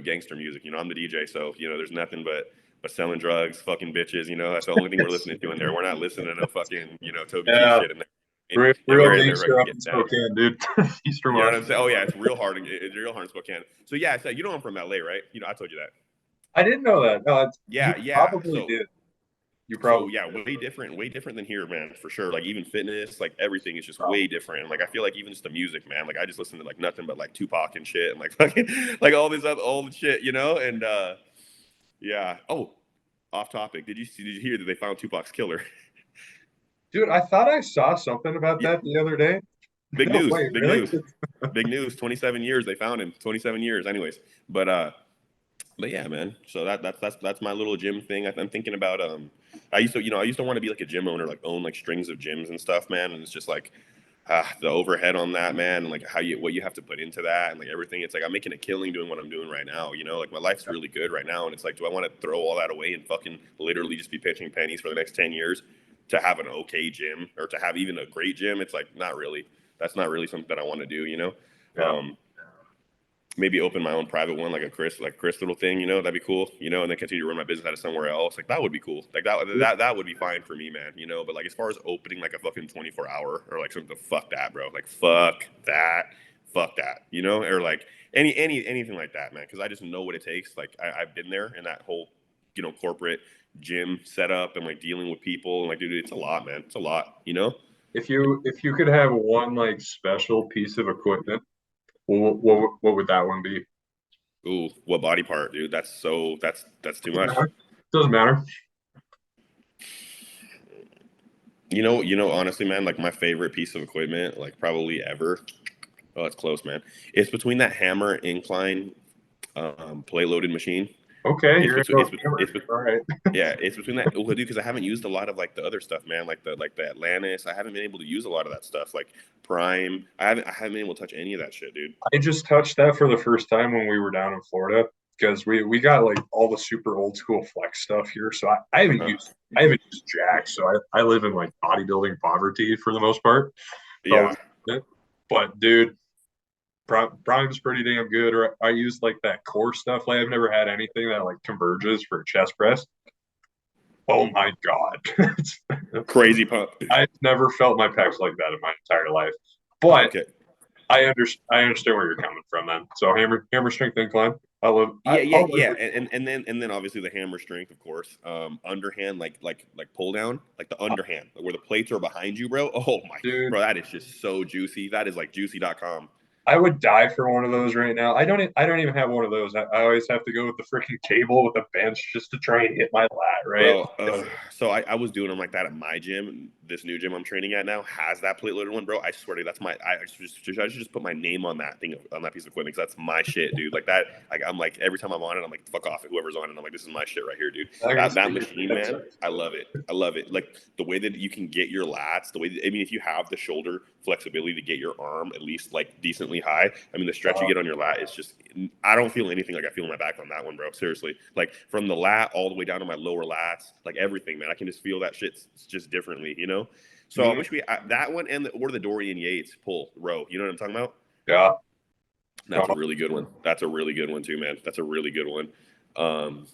[SPEAKER 2] gangster music. You know, I'm the DJ, so there's nothing but selling drugs, fucking bitches. You know, that's the only thing we're listening to in there. We're not listening to no fucking Toby Keith
[SPEAKER 1] Yeah,
[SPEAKER 2] shit in there. And
[SPEAKER 1] real
[SPEAKER 2] we're in there
[SPEAKER 1] gangster
[SPEAKER 2] fucking
[SPEAKER 1] up in
[SPEAKER 2] getting down.
[SPEAKER 1] Spokane, dude. Eastern
[SPEAKER 2] You know what
[SPEAKER 1] Washington.
[SPEAKER 2] I'm saying? Oh yeah, it's real hard. It's real hard in Spokane. So yeah, so you know I'm from LA, right? I told you that.
[SPEAKER 1] I didn't know that. No, you
[SPEAKER 2] Yeah, yeah.
[SPEAKER 1] probably did. You
[SPEAKER 2] So
[SPEAKER 1] probably
[SPEAKER 2] yeah, way different than here, man, for sure. Like even fitness, like everything is just way different. And like I feel like even just the music, man. Like I just listen to like nothing but like Tupac and shit, and like fucking like all this other old shit, And yeah. Oh, off topic. Did you hear that they found Tupac's killer?
[SPEAKER 1] dude, I thought I saw something about
[SPEAKER 2] Yeah.
[SPEAKER 1] that the other day.
[SPEAKER 2] Big
[SPEAKER 1] No
[SPEAKER 2] news.
[SPEAKER 1] way,
[SPEAKER 2] Big
[SPEAKER 1] really?
[SPEAKER 2] news. Big news. 27 years they found him. 27 years. Anyways, but yeah, man. So that's my little gym thing. I'm thinking about I used to want to be like a gym owner, like own like strings of gyms and stuff, man. And it's just like the overhead on that, man, and like what you have to put into that and like everything. It's like I'm making a killing doing what I'm doing right now. Like my life's really good right now, and it's like, do I want to throw all that away and fucking literally just be pitching pennies for the next 10 years to have an okay gym or to have even a great gym? It's like not really. That's not really something that I want to do.
[SPEAKER 1] Yeah.
[SPEAKER 2] Um, Maybe open my own private one, like a Chris little thing, that'd be cool, and then continue to run my business out of somewhere else. Like that would be cool. Like that would be fine for me, man. But like as far as opening like a fucking 24 hour or like something, fuck that, bro. Like fuck that, or like anything like that, man. Because I just know what it takes. Like I've been there in that whole, corporate gym setup and like dealing with people and like, dude, it's a lot, man. It's a lot, you know.
[SPEAKER 1] If you could have one like special piece of equipment, what would that one be?
[SPEAKER 2] Ooh, what body part, dude? That's too
[SPEAKER 1] Doesn't
[SPEAKER 2] much.
[SPEAKER 1] matter. Doesn't matter.
[SPEAKER 2] Honestly, man, like my favorite piece of equipment, like probably ever. Oh, it's close, man. It's between that hammer incline plate loaded machine.
[SPEAKER 1] Okay,
[SPEAKER 2] It's
[SPEAKER 1] you're
[SPEAKER 2] between
[SPEAKER 1] gonna go hammer. All right.
[SPEAKER 2] yeah, it's between that. Well, dude, because I haven't used a lot of like the other stuff, man. Like the Atlantis. I haven't been able to use a lot of that stuff. Like Prime. I haven't been able to touch any of that shit, dude.
[SPEAKER 1] I just touched that for the first time when we were down in Florida because we got like all the super old school flex stuff here. So I haven't
[SPEAKER 2] Uh-huh.
[SPEAKER 1] used jack. So I live in like bodybuilding poverty for the most part. So I
[SPEAKER 2] Yeah.
[SPEAKER 1] was, but dude, Prime's pretty damn good. Or I use like that core stuff. Like I've never had anything that like converges for chest press. Oh my God.
[SPEAKER 2] Crazy pump.
[SPEAKER 1] I've never felt my pecs like that in my entire life. But
[SPEAKER 2] Okay.
[SPEAKER 1] I understand where you're coming from then. So hammer strength incline.
[SPEAKER 2] Yeah, yeah,
[SPEAKER 1] I'll live
[SPEAKER 2] yeah,
[SPEAKER 1] with
[SPEAKER 2] and then obviously the hammer strength, of course. Underhand, like pull down, like the underhand, where the plates are behind you, bro. Oh my,
[SPEAKER 1] dude.
[SPEAKER 2] bro, that is just so juicy. That is like juicy.com.
[SPEAKER 1] I would die for one of those right now. I don't even have one of those. I always have to go with the freaking cable with a bench just to try and hit my lat, right?
[SPEAKER 2] Bro, so I was doing them like that at my gym. This new gym I'm training at now has that plate loaded one, bro. I swear to you, that's my. I should just put my name on that thing, on that piece of equipment, because that's my shit, dude. Like that, like I'm like every time I'm on it, I'm like fuck off at whoever's on it. I'm like, this is my shit right here, dude.
[SPEAKER 1] I gotta
[SPEAKER 2] That
[SPEAKER 1] say,
[SPEAKER 2] machine, man, I love it. I love it. Like the way that you can get your lats, the way that, I mean, if you have the shoulder flexibility to get your arm at least like decently high, I mean, the stretch you
[SPEAKER 1] uh,
[SPEAKER 2] get on your lat is just. I don't feel anything like I feel in my back on that one, bro. Seriously, like from the lat all the way down to my lower lats, like everything, man. I can just feel that shit just differently, you know. So I
[SPEAKER 1] mm,
[SPEAKER 2] wish that one or the Dorian Yates pull row. You know what I'm talking about?
[SPEAKER 1] yeah.
[SPEAKER 2] That's a
[SPEAKER 1] Uh,
[SPEAKER 2] really good one. That's a really good one too, man. That's a really good one. Um,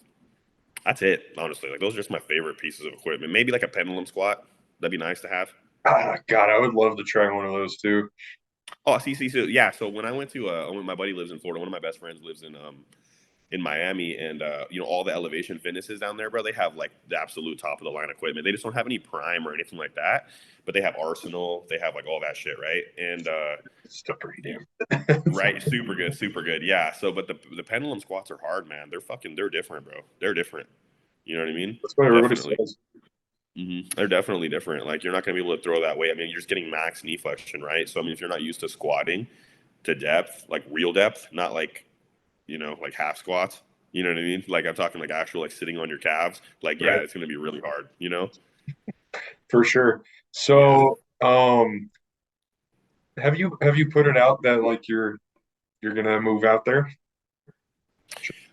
[SPEAKER 2] that's it, honestly. Like those are just my favorite pieces of equipment. Maybe like a pendulum squat. That'd be nice to have.
[SPEAKER 1] God, I would love to try one of those too.
[SPEAKER 2] Oh, see, so yeah. So when I went to, my buddy lives in Florida. One of my best friends lives in Miami, and all the elevation fitnesses down there, bro. They have like the absolute top of the line equipment. They just don't have any Prime or anything like that, but they have Arsenal. They have like all that shit, right? And
[SPEAKER 1] It's still pretty damn.
[SPEAKER 2] right, super good, super good. Yeah. So, but the pendulum squats are hard, man. They're different, bro. They're different. You know what I mean?
[SPEAKER 1] That's what everybody
[SPEAKER 2] Definitely.
[SPEAKER 1] says.
[SPEAKER 2] They're definitely different. Like you're not going to be able to throw that weight. I mean, you're just getting max knee flexion, right? So I mean, if you're not used to squatting to depth, like real depth, not like like half squats. You know what I mean? Like I'm talking like actual like sitting on your calves. Like yeah,
[SPEAKER 1] Right,
[SPEAKER 2] it's gonna be really hard. You know?
[SPEAKER 1] for sure.
[SPEAKER 2] Yeah.
[SPEAKER 1] So, have you put it out that like you're gonna move out there?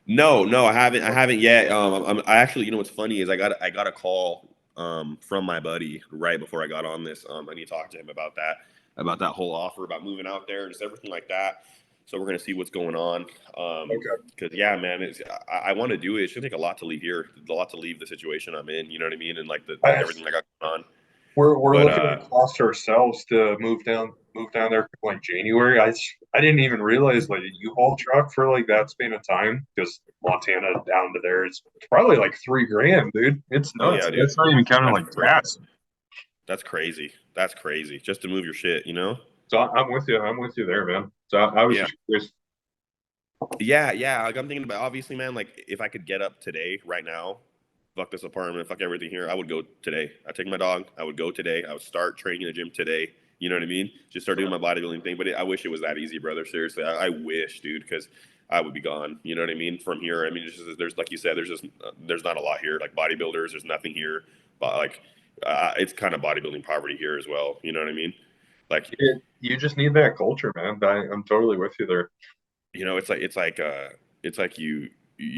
[SPEAKER 2] No, no, I haven't. I haven't yet. I actually, what's funny is I got a call from my buddy right before I got on this. I need to talk to him about that whole offer about moving out there and just everything like that. So we're gonna see what's going on.
[SPEAKER 1] Okay.
[SPEAKER 2] Because yeah, man, I want to do it. It's gonna take a lot to leave here, a lot to leave the situation I'm in. You know what I mean? And like the
[SPEAKER 1] I,
[SPEAKER 2] everything I got going on.
[SPEAKER 1] we're
[SPEAKER 2] But
[SPEAKER 1] looking at cost ourselves to move down there for like January. I didn't even realize like a U-Haul truck for like that span of time because Montana down to there it's probably like 3 grand, dude. It's
[SPEAKER 2] oh
[SPEAKER 1] nuts.
[SPEAKER 2] yeah, dude,
[SPEAKER 1] That's not even counting
[SPEAKER 2] that's
[SPEAKER 1] like gas.
[SPEAKER 2] that's crazy. That's crazy. Just to move your shit, you know?
[SPEAKER 1] So I'm with you. I'm with you there, man. So I was
[SPEAKER 2] Yeah.
[SPEAKER 1] just curious.
[SPEAKER 2] Yeah, yeah. Like I'm thinking about obviously, man, like if I could get up today, right now, fuck this apartment, fuck everything here, I would go today. I'd take my dog, I would go today, I would start training in the gym today. You know what I mean? Just start doing my bodybuilding thing. But I wish it was that easy, brother. Seriously, I wish, dude, because I would be gone. You know what I mean? From here, I mean, there's like you said, there's not a lot here. Like bodybuilders, there's nothing here. But like, it's kind of bodybuilding poverty here as well. You know what I mean? Like
[SPEAKER 1] You just need that culture, man. I'm totally with you there.
[SPEAKER 2] it's like you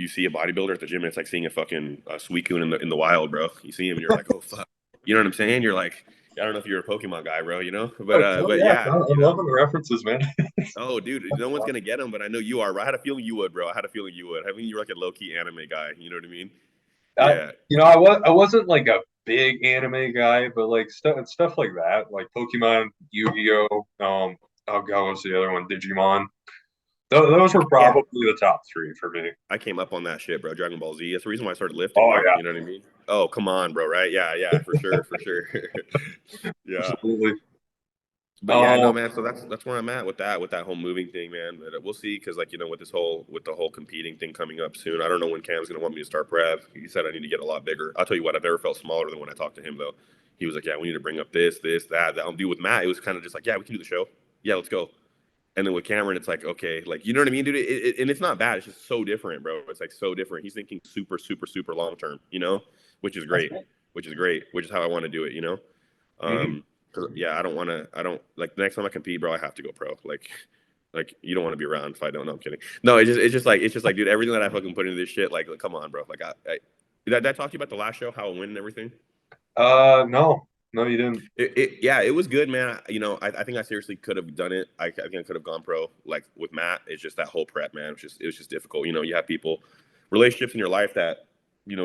[SPEAKER 2] see a bodybuilder at the gym and it's like seeing a fucking Suicune in the wild, bro. You see him and you're like, oh fuck, you know what I'm saying? You're like, I don't know if you're a Pokemon guy, bro, but
[SPEAKER 1] Oh, oh,
[SPEAKER 2] but
[SPEAKER 1] yeah,
[SPEAKER 2] yeah,
[SPEAKER 1] I'm loving the references, man.
[SPEAKER 2] oh dude, no one's gonna get him, but I know you are, bro. I had a feeling you would, bro. I had a feeling you would. I mean, you're like a low key anime guy. You know what I mean?
[SPEAKER 1] I,
[SPEAKER 2] Yeah.
[SPEAKER 1] I wasn't like a big anime guy, but like stuff like that, like Pokemon, Yu-Gi-Oh. Oh God, what's the other one? Digimon. Those were
[SPEAKER 2] Yeah,
[SPEAKER 1] probably the top three for me.
[SPEAKER 2] I came up on that shit, bro. Dragon Ball Z. That's the reason why I started lifting,
[SPEAKER 1] Oh
[SPEAKER 2] bro.
[SPEAKER 1] yeah,
[SPEAKER 2] You know what I mean? Oh, come on, bro. Right? Yeah, yeah, for sure, for sure. Yeah.
[SPEAKER 1] absolutely.
[SPEAKER 2] But yeah, no,
[SPEAKER 1] Um,
[SPEAKER 2] man. So that's where I'm at with that whole moving thing, man. But we'll see, because like with the whole competing thing coming up soon. I don't know when Cam's gonna want me to start prep. He said I need to get a lot bigger. I'll tell you what, I've never felt smaller than when I talked to him though. He was like, yeah, we need to bring up this, that. I'll do with Matt. It was kind of just like, yeah, we can do the show. Yeah, let's go. And then with Cameron, it's like, okay, like, you know what I mean, dude? And it's not bad. It's just so different, bro. It's like so different. He's thinking super, super, super long term, which is great, which is how I want to do it.
[SPEAKER 1] mhm.
[SPEAKER 2] 'Cause, yeah, I don't like the next time I compete, bro, I have to go pro. Like you don't want to be around if I don't. No, I'm kidding. No, it's just like, dude, everything that I fucking put into this shit, like come on, bro. Like did I talk to you about the last show, how I win and everything?
[SPEAKER 1] No, no, you didn't.
[SPEAKER 2] Yeah, it was good, man. I think I seriously could have done it. I think I could have gone pro, like with Matt. It's just that whole prep, man. It was just difficult. You have relationships in your life that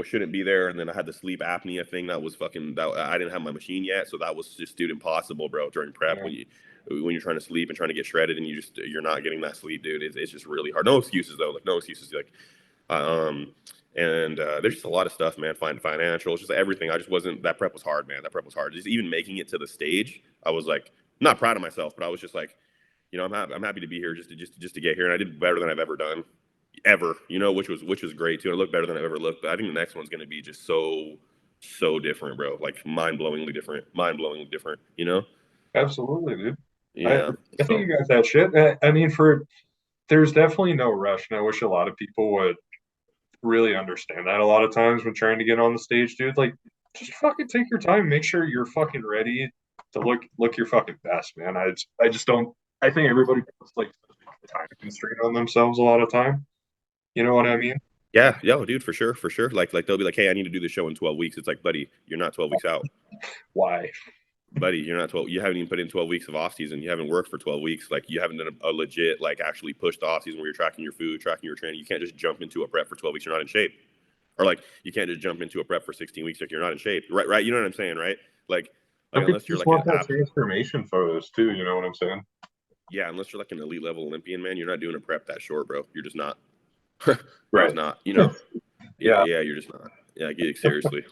[SPEAKER 2] shouldn't be there, and then I had the sleep apnea thing that was fucking. That I didn't have my machine yet, so that was just, dude, impossible, bro. During prep,
[SPEAKER 1] Yeah,
[SPEAKER 2] when you're trying to sleep and trying to get shredded, and you're not getting that sleep, dude. It's just really hard. No excuses though. Like no excuses. Like um, and there's just a lot of stuff, man. Financial, just everything. I just wasn't. That prep was hard, man. That prep was hard. Just even making it to the stage, I was like not proud of myself, but I was just like, I'm happy to be here just to get here, and I did better than I've ever done, ever. Which was great too. And I looked better than I've ever looked. But I think the next one's gonna be just so different, bro. Like mind-blowingly different. Mind-blowingly different.
[SPEAKER 1] absolutely, dude. I
[SPEAKER 2] Yeah.
[SPEAKER 1] I think
[SPEAKER 2] So
[SPEAKER 1] you got that shit. I mean, there's definitely no rush, and I wish a lot of people would really understand that a lot of times when trying to get on the stage, dude. Like, just fucking take your time, make sure you're fucking ready to look your fucking best, man. I just don't. I think everybody puts like a time constraint on themselves a lot of time. You know what I mean?
[SPEAKER 2] yeah, yeah, dude, for sure, for sure. Like they'll be like, hey, I need to do the show in 12 weeks. It's like, buddy, you're not 12 weeks out.
[SPEAKER 1] Why?
[SPEAKER 2] Buddy, you're not 12. You haven't even put in 12 weeks of off season. You haven't worked for 12 weeks. Like you haven't done a legit, like actually pushed off season where you're tracking your food, tracking your training. You can't just jump into a prep for 12 weeks. You're not in shape. Or like you can't just jump into a prep for 16 weeks if you're not in shape. Right, right. You know what I'm saying, right? Like
[SPEAKER 1] Some people
[SPEAKER 2] unless you're
[SPEAKER 1] just
[SPEAKER 2] like an
[SPEAKER 1] want that
[SPEAKER 2] app,
[SPEAKER 1] transformation photos too. You know what I'm saying?
[SPEAKER 2] yeah, unless you're like an elite level Olympian, man, you're not doing a prep that short, bro. You're just not. You're just
[SPEAKER 1] Right.
[SPEAKER 2] not. Yeah,
[SPEAKER 1] Yeah.
[SPEAKER 2] yeah, you're just not. Yeah, get it seriously.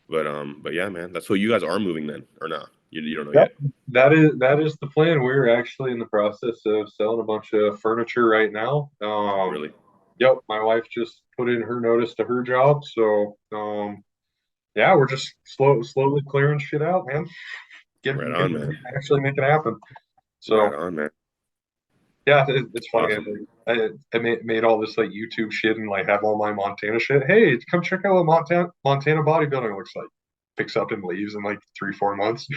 [SPEAKER 2] But yeah, man. That's so you guys are moving then, or not? You don't know
[SPEAKER 1] Yep.
[SPEAKER 2] yet.
[SPEAKER 1] That is the plan. We're actually in the process of selling a bunch of furniture right now.
[SPEAKER 2] Really?
[SPEAKER 1] Yep, my wife just put in her notice to her job, so yeah, we're just slowly clearing shit out, man.
[SPEAKER 2] Right on,
[SPEAKER 1] Getting
[SPEAKER 2] man.
[SPEAKER 1] actually make it happen.
[SPEAKER 2] Right
[SPEAKER 1] So
[SPEAKER 2] on, man.
[SPEAKER 1] yeah, it's funny.
[SPEAKER 2] Awesome.
[SPEAKER 1] I made all this like YouTube shit and like have all my Montana shit. Hey, come check out what Montana bodybuilding looks like. Picks up and leaves in like 3 4 months.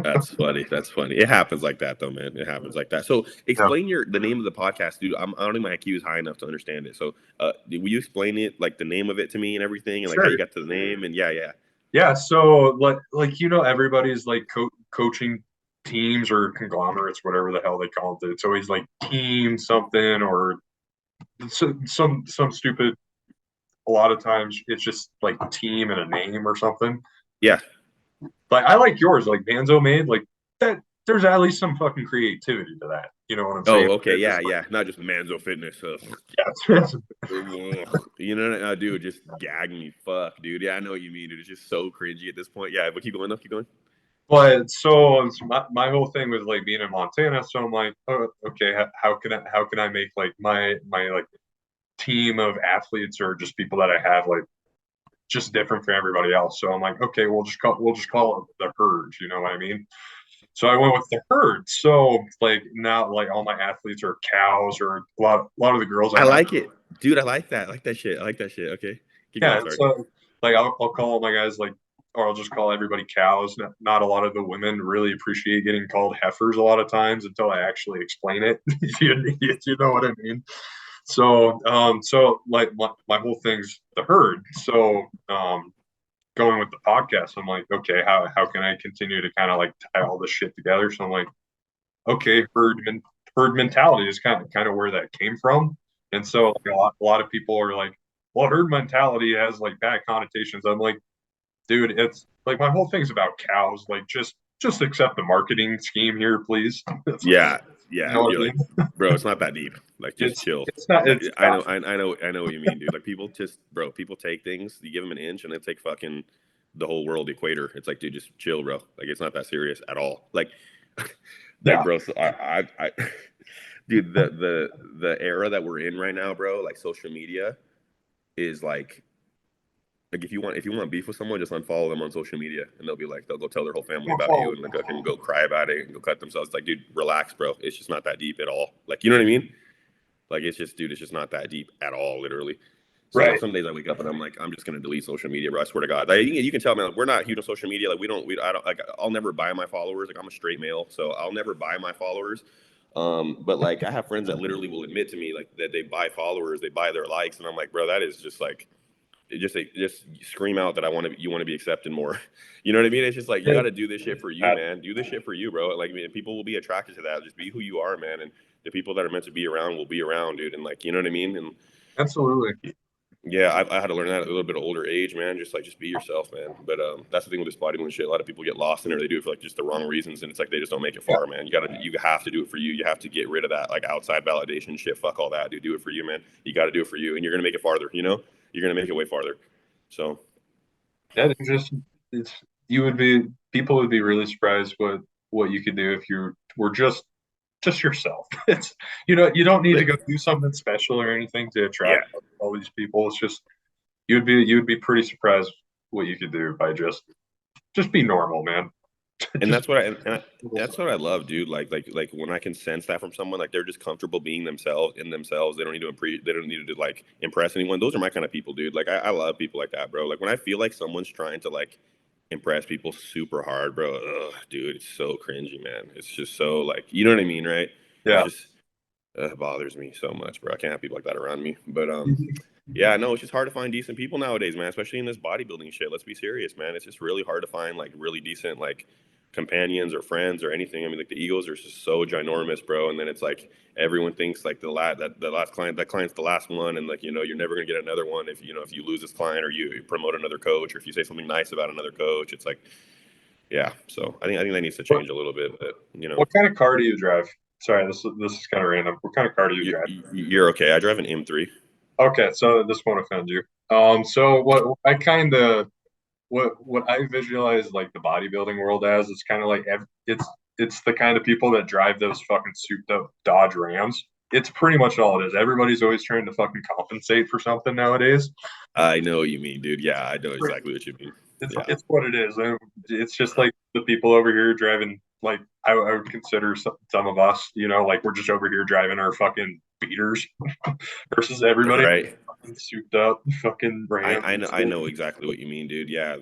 [SPEAKER 2] That's funny. That's funny. It happens like that, though, man. It happens like that. So,
[SPEAKER 1] Yeah,
[SPEAKER 2] explain the name of the podcast, dude. I don't think my IQ is high enough to understand it. So, will you explain it, like the name of it to me and everything, and like how you
[SPEAKER 1] sure.
[SPEAKER 2] got to the name? And yeah, yeah,
[SPEAKER 1] Yeah, so like everybody's like coaching teams or conglomerates, whatever the hell they call it. It's always like team something or some stupid. A lot of times it's just like team and a name or something.
[SPEAKER 2] yeah.
[SPEAKER 1] But I like yours, like Manzo made like that. There's at least some fucking creativity to that. You know what I'm saying?
[SPEAKER 2] Oh, okay,
[SPEAKER 1] It's
[SPEAKER 2] yeah,
[SPEAKER 1] just like
[SPEAKER 2] yeah. Not just Manzo Fitness.
[SPEAKER 1] yeah,
[SPEAKER 2] Dude, just gag me, fuck, dude. Yeah, I know what you mean, dude. It's just so cringy at this point. Yeah, but keep going, though. Keep going.
[SPEAKER 1] but so my whole thing was like being in Montana. So I'm like, oh, okay, how can I make like my like team of athletes or just people that I have like just different from everybody else. So I'm like, okay, we'll just call it the herd. You know what I mean? So I went with the herd. So like now, like all my athletes are cows, or a lot of the girls I
[SPEAKER 2] I
[SPEAKER 1] have.
[SPEAKER 2] like it, dude. I like that. I like that shit. I like that shit. Okay, keep going.
[SPEAKER 1] Yeah,
[SPEAKER 2] Sorry.
[SPEAKER 1] so like I'll call my guys like, or I'll just call everybody cows. Not a lot of the women really appreciate getting called heifers a lot of times until I actually explain it. You know what I mean? So like my whole thing's the herd. So going with the podcast, I'm like, okay, how can I continue to kind of like tie all this shit together? So I'm like, okay, herd mentality is kind of where that came from. And so like, a lot of people are like, well, herd mentality has like bad connotations. I'm like, dude, it's like my whole thing's about cows. Like just accept the marketing scheme here, please.
[SPEAKER 2] Yeah,
[SPEAKER 1] You
[SPEAKER 2] Yeah,
[SPEAKER 1] know what
[SPEAKER 2] you're
[SPEAKER 1] I
[SPEAKER 2] like,
[SPEAKER 1] mean?
[SPEAKER 2] bro, it's not that deep. Like, just
[SPEAKER 1] It's
[SPEAKER 2] chill.
[SPEAKER 1] it's not it's
[SPEAKER 2] I know,
[SPEAKER 1] not.
[SPEAKER 2] I know what you mean, dude. Like, people just, bro, people take things, you give them an inch, and they take fucking the whole world equator. It's like, dude, just chill, bro. Like, it's not that serious at all. Like, like,
[SPEAKER 1] Yeah.
[SPEAKER 2] bro, so dude, the era that we're in right now, bro, like social media is like if you want beef with someone, just unfollow them on social media, and they'll be like they'll go tell their whole family
[SPEAKER 1] Don't
[SPEAKER 2] about you,
[SPEAKER 1] follow.
[SPEAKER 2] and like can go cry about it and go cut themselves. It's like, dude, relax, bro. It's just not that deep at all. Like, you know what I mean? Like, it's just, dude, it's just not that deep at all, literally. So like
[SPEAKER 1] Right.
[SPEAKER 2] some days I wake up and I'm like, I'm just gonna delete social media, bro. I swear to God. Like, you can tell, man, like, we're not huge on social media. Like, I don't like. I'll never buy my followers. Like, I'm a straight male, so I'll never buy my followers. But like, I have friends that literally will admit to me like that they buy followers, they buy their likes, and I'm like, bro, that is just like just scream out that you want to be accepted more. You know what I mean? It's just like, you got to do this shit for you, man. Do this shit for you, bro. Like, I mean, people will be attracted to that. Just be who you are, man. And the people that are meant to be around will be around, dude. And like, you know what I mean? And
[SPEAKER 1] Absolutely.
[SPEAKER 2] yeah, I had to learn that at a little bit of older age, man. Just be yourself, man. But that's the thing with this bodybuilding shit. A lot of people get lost in it, or they do it for like just the wrong reasons, and it's like they just don't make it
[SPEAKER 1] Yeah.
[SPEAKER 2] far, man. You have to do it for you. You have to get rid of that like outside validation shit. Fuck all that, dude. Do it for you, man. You got to do it for you, and you're gonna make it farther. You know, you're gonna make it way farther. So
[SPEAKER 1] Yeah, it's you would be people would be really surprised what you could do if you were just yourself. It's you don't need to go do something special or anything to
[SPEAKER 2] yeah,
[SPEAKER 1] attract all these people. It's just you would be pretty surprised what you could do by just be normal, man.
[SPEAKER 2] and
[SPEAKER 1] Just
[SPEAKER 2] that's what I love, dude. Like when I can sense that from someone, like they're just comfortable being themselves in themselves. They don't need to they don't need to like impress anyone. Those are my kind of people, dude. Like I love people like that, bro. Like when I feel like someone's trying to like impress people super hard, bro. Ugh, dude, it's so cringy, man. It's just so like, you know what I mean, right? It's
[SPEAKER 1] yeah.
[SPEAKER 2] just bothers me so much, bro. I can't have people like that around me. But yeah, no, it's just hard to find decent people nowadays, man. Especially in this bodybuilding shit. Let's be serious, man. It's just really hard to find like really decent like companions or friends or anything. I mean, like the egos are just so ginormous, bro. And then it's like everyone thinks like the last client, that client's the last one, and like, you're never gonna get another one if if you lose this client, or you promote another coach, or if you say something nice about another coach. It's like, yeah. So I think that needs to
[SPEAKER 1] What
[SPEAKER 2] change a little bit, but
[SPEAKER 1] what kind of car do you drive? Sorry, this is kind of random. What kind of car do you
[SPEAKER 2] you,
[SPEAKER 1] drive?
[SPEAKER 2] you're okay. I drive an M3.
[SPEAKER 1] Okay, so this won't offend you. So what I visualize like the bodybuilding world as, it's kind of like it's the kind of people that drive those fucking souped up Dodge Rams. It's pretty much all it is. Everybody's always trying to fucking compensate for something nowadays.
[SPEAKER 2] I know what you mean, dude. Yeah, I know exactly what you mean. Yeah.
[SPEAKER 1] It's what it is. And it's just like the people over here driving, like I would consider some of us, like we're just over here driving our fucking beaters versus everybody
[SPEAKER 2] Right.
[SPEAKER 1] fucking souped up fucking Rams.
[SPEAKER 2] I know exactly what you mean, dude. Yeah,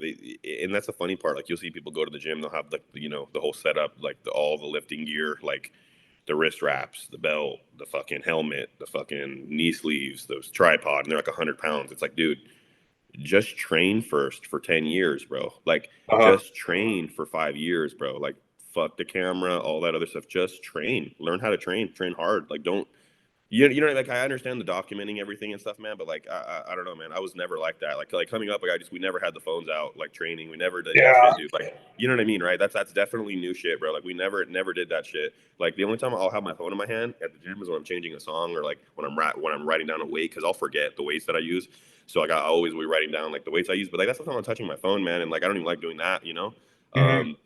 [SPEAKER 2] and that's the funny part. Like, you'll see people go to the gym, they'll have like the whole setup, like all the lifting gear, like the wrist wraps, the belt, the fucking helmet, the fucking knee sleeves, those tripod, and they're like 100 pounds. It's like, dude, just train first for 10 years, bro. Like,
[SPEAKER 1] Uh-huh.
[SPEAKER 2] just train for 5 years, bro. Like, fuck the camera, all that other stuff. Just train. Learn how to train hard. Like, don't like, I understand the documenting everything and stuff, man, but like I don't know, man. I was never like that. Like coming up, like we never had the phones out, like training. We never did that
[SPEAKER 1] Yeah.
[SPEAKER 2] shit, dude. Like, you know what I mean, right? That's definitely new shit, bro. Like, we never did that shit. Like, the only time I'll have my phone in my hand at the gym is when I'm changing a song, or like when I'm writing down a weight, because I'll forget the weights that I use. So like I always be writing down like the weights I use, but like that's the time I'm touching my phone, man, and like I don't even like doing that.
[SPEAKER 1] Mhm.
[SPEAKER 2] Um,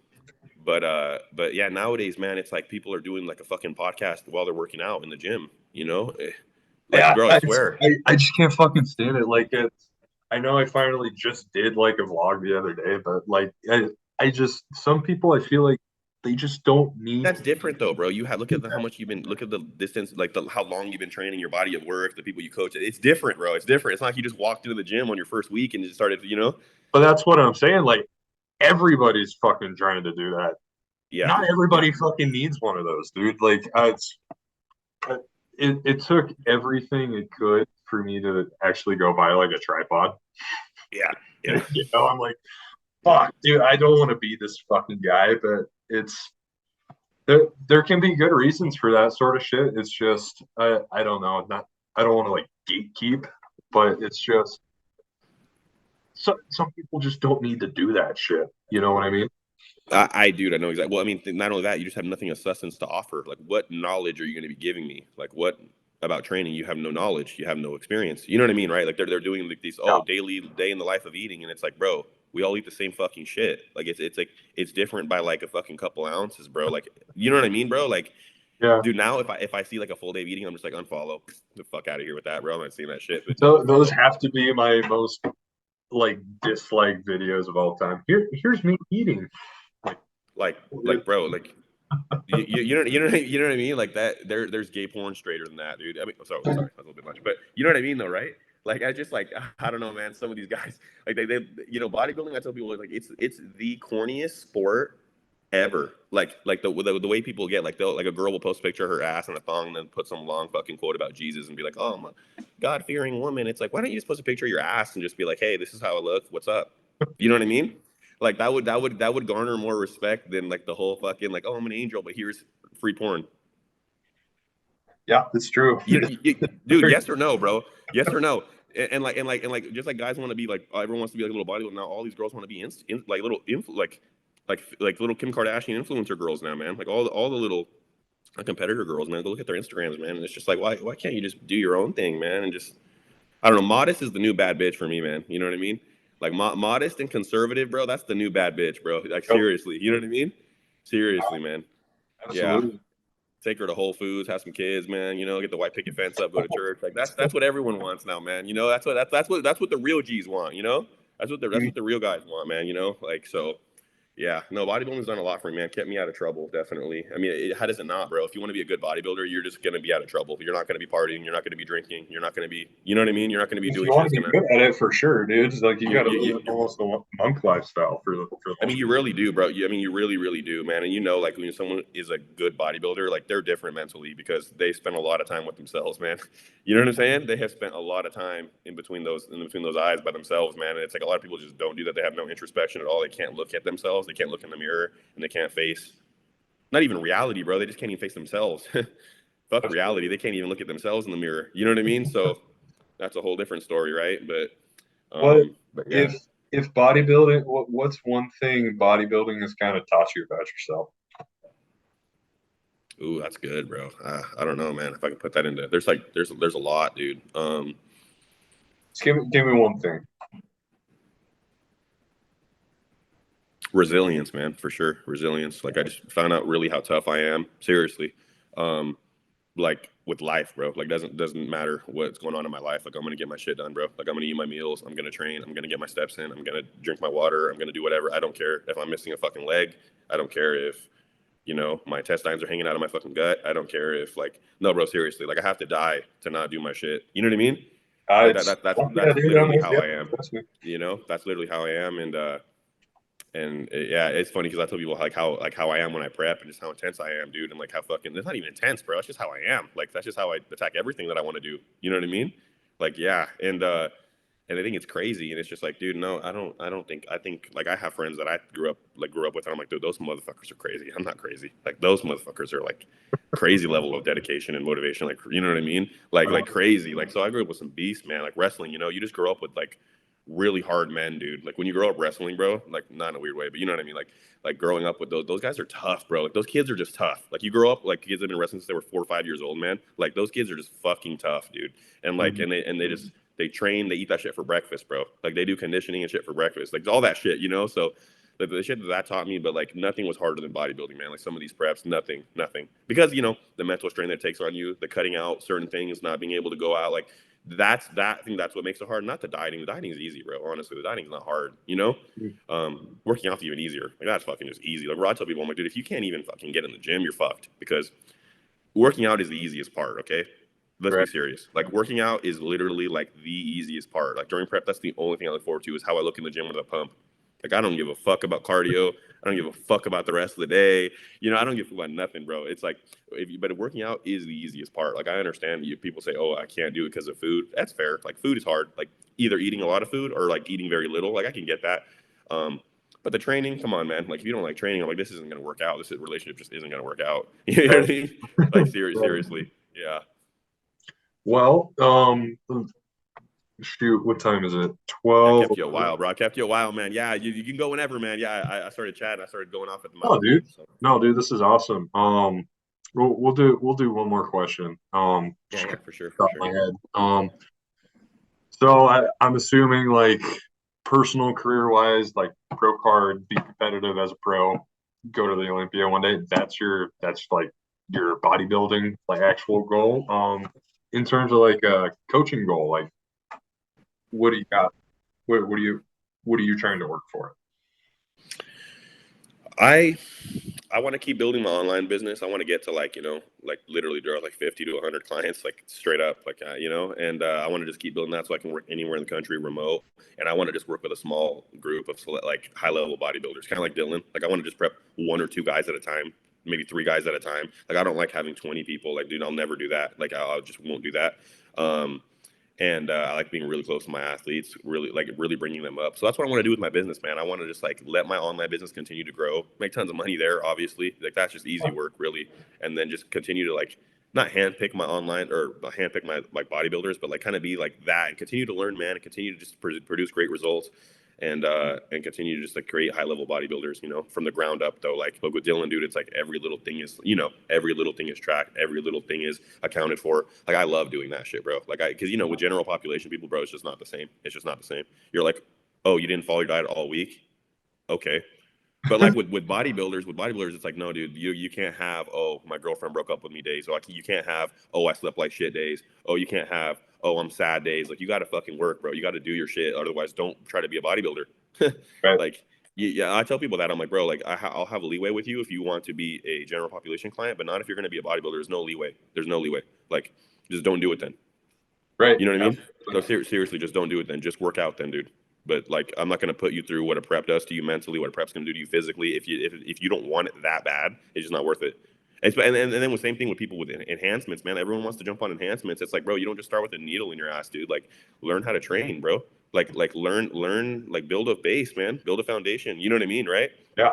[SPEAKER 2] but yeah, nowadays, man, it's like people are doing like a fucking podcast while they're working out in the gym. Like,
[SPEAKER 1] Yeah,
[SPEAKER 2] bro, I swear.
[SPEAKER 1] I just can't fucking stand it. Like I know I finally just did like a vlog the other day, but like I just some people I feel like they just don't need
[SPEAKER 2] That's different though, bro. You have look at how much look at the distance, like how long you've been training, your body of work, the people you coach. It's different, bro. It's different. It's not like you just walked into the gym on your first week and just started.
[SPEAKER 1] but that's what I'm saying. Like everybody's fucking trying to do that.
[SPEAKER 2] Yeah,
[SPEAKER 1] Not
[SPEAKER 2] yeah,
[SPEAKER 1] everybody fucking needs one of those, dude. Like uh, it took everything it could for me to actually go buy like a tripod.
[SPEAKER 2] yeah, yeah,
[SPEAKER 1] I'm like, fuck, dude, I don't want to be this fucking guy, but it's there can be good reasons for that sort of shit. It's just I don't know, not I don't want to like gatekeep, but it's just some people just don't need to do that shit. You know what I mean?
[SPEAKER 2] Dude, I know exactly. Well, I mean, not only that, you just have nothing of substance to offer. Like, what knowledge are you going to be giving me? Like, what about training? You have no knowledge. You have no experience. You know what I mean, right? Like, they're doing like these
[SPEAKER 1] Yeah.
[SPEAKER 2] daily day in the life of eating, and it's like, bro, we all eat the same fucking shit. Like, it's like it's different by like a fucking couple ounces, bro. Like, you know what I mean, bro? Like,
[SPEAKER 1] Yeah.
[SPEAKER 2] dude, now if I see like a full day of eating, I'm just like unfollow the fuck out of here with that, bro. I'm not seeing that shit. But
[SPEAKER 1] So those have to be my most like disliked videos of all time. Here's me eating. Like,
[SPEAKER 2] bro, like you know what I mean? Like that there's gay porn straighter than that, dude. I mean, so sorry, that's a little bit much, but you know what I mean though, right? Like I just like I don't know, man. Some of these guys, like they bodybuilding. I tell people like it's the corniest sport ever. Like the way people get like they'll like a girl will post a picture of her ass in a thong and then put some long fucking quote about Jesus and be like, oh, I'm a God fearing woman. It's like, why don't you just post a picture of your ass and just be like, hey, this is how I look. What's up? You know what I mean? Like that would garner more respect than like the whole fucking like, oh, I'm an angel, but here's free porn.
[SPEAKER 1] yeah, it's true.
[SPEAKER 2] Dude, yes or no, bro? Yes or no? And just like guys want to be like everyone wants to be like a little bodybuilder now. All these girls want to be like little like little Kim Kardashian influencer girls now, man. Like all the little competitor girls, man. Go look at their Instagrams, man. And it's just like why can't you just do your own thing, man? And just I don't know. Modest is the new bad bitch for me, man. You know what I mean? Like modest and conservative, bro. That's the new bad bitch, bro. Like
[SPEAKER 1] Yep,
[SPEAKER 2] seriously, you know what I mean? Seriously, man. Yeah.
[SPEAKER 1] absolutely.
[SPEAKER 2] Take her to Whole Foods, have some kids, man. Get the white picket fence up, go to church. Like that's what everyone wants now, man. That's what the real G's want. That's what the real guys want, man. Like so. Yeah, no, bodybuilding's done a lot for me, man. Kept me out of trouble, definitely. I mean, how does it not, bro? If you want to be a good bodybuilder, you're just gonna be out of trouble. You're not gonna be partying. You're not gonna be drinking. You're not gonna be, you know what I mean? You're not gonna be
[SPEAKER 1] If
[SPEAKER 2] doing
[SPEAKER 1] you
[SPEAKER 2] shit
[SPEAKER 1] want
[SPEAKER 2] that's
[SPEAKER 1] to be
[SPEAKER 2] gonna.
[SPEAKER 1] good at it for sure, dude, it's like you
[SPEAKER 2] You,
[SPEAKER 1] got to
[SPEAKER 2] you,
[SPEAKER 1] live
[SPEAKER 2] you,
[SPEAKER 1] almost a monk lifestyle for the
[SPEAKER 2] I
[SPEAKER 1] most
[SPEAKER 2] mean, you really do, bro. I mean, you really, really do, man. And like when someone is a good bodybuilder, like they're different mentally because they spend a lot of time with themselves, man. You know what I'm saying? They have spent a lot of time in between those eyes by themselves, man. And it's like a lot of people just don't do that. They have no introspection at all. They can't look at themselves. They can't look in the mirror, and they can't face not even reality, bro. They just can't even face themselves. Fuck
[SPEAKER 1] part.
[SPEAKER 2] reality. They can't even look at themselves in the mirror. You know what I mean? So that's a whole different story, right?
[SPEAKER 1] What
[SPEAKER 2] But yeah.
[SPEAKER 1] if bodybuilding? What's one thing bodybuilding has kind of taught you about yourself?
[SPEAKER 2] Ooh, that's good, bro. I don't know, man. If I can put that into there's a lot, dude.
[SPEAKER 1] Just give me one thing.
[SPEAKER 2] Resilience, man, for sure. Resilience. Like I just found out really how tough I am. Seriously. Um, like with life, bro. Like doesn't matter what's going on in my life. Like I'm gonna get my shit done, bro. Like I'm gonna eat my meals. I'm gonna train. I'm gonna get my steps in. I'm gonna drink my water. I'm gonna do whatever. I don't care if I'm missing a fucking leg. I don't care if my intestines are hanging out of my fucking gut. I don't care if like no, bro. Seriously, like I have to die to not do my shit. You know what I mean? Like that.
[SPEAKER 1] It's yeah,
[SPEAKER 2] That's
[SPEAKER 1] dude.
[SPEAKER 2] literally how
[SPEAKER 1] Yeah,
[SPEAKER 2] I am.
[SPEAKER 1] trust me.
[SPEAKER 2] That's literally how I am. Yeah, it's funny because I tell people like how I am when I prep and just how intense I am, dude, and like how fucking it's not even intense, bro. It's just how I am. Like that's just how I attack everything that I want to do. You know what I mean? Like yeah, and I think it's crazy, and it's just like, dude, no, I don't think I think like I have friends that I grew up with, and I'm like, dude, those motherfuckers are crazy. I'm not crazy. Like those motherfuckers are like crazy level of dedication and motivation. Like you know what I mean? Like crazy. Like so I grew up with some beasts, man. Like wrestling, you just grow up with like really hard men, dude. Like when you grow up wrestling, bro, like not in a weird way, but you know what I mean? Like growing up with those guys are tough, bro. Like those kids are just tough. Like you grow up like kids that have been wrestling since they were 4 or 5 years old, man. Like those kids are just fucking tough, dude. And like
[SPEAKER 1] Mhm.
[SPEAKER 2] and they just they train, they eat that shit for breakfast, bro. Like they do conditioning and shit for breakfast. Like all that shit. So the shit that taught me, but like nothing was harder than bodybuilding, man. Like some of these preps, nothing. Because the mental strain that it takes on you, the cutting out certain things, not being able to go out, like I think that's what makes it hard. Not the dieting. The dieting is easy, bro. Honestly, the dieting is not hard. Working out's even easier. Like that's fucking just easy. Like I tell people, I'm like, dude, if you can't even fucking get in the gym, you're fucked. Because working out is the easiest part. Okay, let's be
[SPEAKER 1] Right.
[SPEAKER 2] serious. Like working out is literally like the easiest part. Like during prep, that's the only thing I look forward to is how I look in the gym with a pump. Like I don't give a fuck about cardio. I don't give a fuck about the rest of the day. I don't give a fuck about nothing, bro. It's like but working out is the easiest part. Like I understand people say, "Oh, I can't do it because of food." That's fair. Like food is hard. Like either eating a lot of food or like eating very little. Like I can get that. Um, but the training, come on, man. Like if you don't like training, I'm like this isn't gonna work out. This relationship just isn't gonna work out. You know
[SPEAKER 1] Right.
[SPEAKER 2] what I mean? Like
[SPEAKER 1] Right.
[SPEAKER 2] seriously, yeah.
[SPEAKER 1] Well, Shoot, what time is it?
[SPEAKER 2] I
[SPEAKER 1] 12.
[SPEAKER 2] kept you a while, bro. I kept you a while, man. Yeah, you can go whenever, man. Yeah, I started chatting. I started going off at the
[SPEAKER 1] Oh,
[SPEAKER 2] mouth, man.
[SPEAKER 1] dude.
[SPEAKER 2] So
[SPEAKER 1] No, dude, this is awesome. We'll do one more question.
[SPEAKER 2] yeah,
[SPEAKER 1] Just
[SPEAKER 2] yeah,
[SPEAKER 1] kind
[SPEAKER 2] for sure,
[SPEAKER 1] of
[SPEAKER 2] for
[SPEAKER 1] off
[SPEAKER 2] sure.
[SPEAKER 1] my head. So I'm assuming like personal career wise, like pro card, be competitive as a pro, go to the Olympia one day. That's like your bodybuilding like actual goal. In terms of like a coaching goal, like what do you got? What are you trying to work for?
[SPEAKER 2] I I want to keep building my online business. I want to get to like, like literally draw like 50 to 100 clients, like straight up, like, and I want to just keep building that so I can work anywhere in the country remote. And I want to just work with a small group of like high level bodybuilders, kind of like Dylan. Like I want to just prep one or two guys at a time, maybe three guys at a time. Like I don't like having 20 people. Like, dude, I'll never do that. Like I just won't do that. Um, and I like being really close to my athletes, really bringing them up. So that's what I want to do with my business, man. I want to just like let my online business continue to grow, make tons of money there, obviously. Like that's just easy work, really, and then just continue to like not handpick my online or handpick my like bodybuilders, but like kind of be like that and continue to learn, man, and continue to just produce great results and continue to just like create high level bodybuilders, from the ground up though. Like look with Dylan, dude, it's like every little thing is, every little thing is tracked, every little thing is accounted for. Like I love doing that shit, bro. Like because with general population people, bro, it's just not the same. It's just not the same. You're like, oh, you didn't follow your diet all week, okay. But like with bodybuilders, it's like, no, dude, you can't have, oh, my girlfriend broke up with me days. So you can't have, oh, I slept like shit days. Oh, you can't have, oh, I'm sad days. Like you got to fucking work, bro. You got to do your shit. Otherwise, don't try to be a bodybuilder.
[SPEAKER 1] Right.
[SPEAKER 2] Like, yeah, I tell people that I'm like, bro, like I'll have a leeway with you if you want to be a general population client, but not if you're going to be a bodybuilder. There's no leeway. There's no leeway. Like, just don't do it then.
[SPEAKER 1] Right.
[SPEAKER 2] You know what I mean? So
[SPEAKER 1] Absolutely.
[SPEAKER 2] seriously, just don't do it then. Just work out then, dude. But like, I'm not going to put you through what a prep does to you mentally, what a prep's going to do to you physically. If you don't want it that bad, it's just not worth it. And then the same thing with people with enhancements, man. Everyone wants to jump on enhancements. It's like, bro, you don't just start with a needle in your ass, dude. Like, learn how to train, bro. Like learn, like build a base, man. Build a foundation. You know what I mean, right?
[SPEAKER 1] Yeah.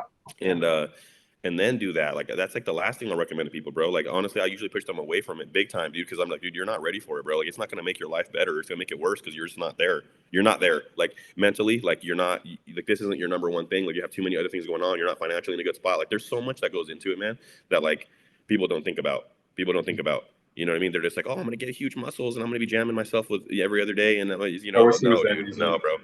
[SPEAKER 2] And then do that. Like that's like the last thing I recommend to people, bro. Like honestly, I usually push them away from it big time, dude, because I'm like, dude, you're not ready for it, bro. Like it's not gonna make your life better. It's gonna make it worse because you're just not there. You're not there. Like mentally, like you're not. Like this isn't your number one thing. Like you have too many other things going on. You're not financially in a good spot. Like there's so much that goes into it, man. That like people don't think about. People don't think about. You know what I mean? They're just like, oh, I'm gonna get huge muscles and I'm gonna be jamming myself with every other day, and
[SPEAKER 1] I wish
[SPEAKER 2] but
[SPEAKER 1] it was
[SPEAKER 2] no,
[SPEAKER 1] that
[SPEAKER 2] dude,
[SPEAKER 1] easy.
[SPEAKER 2] no, bro.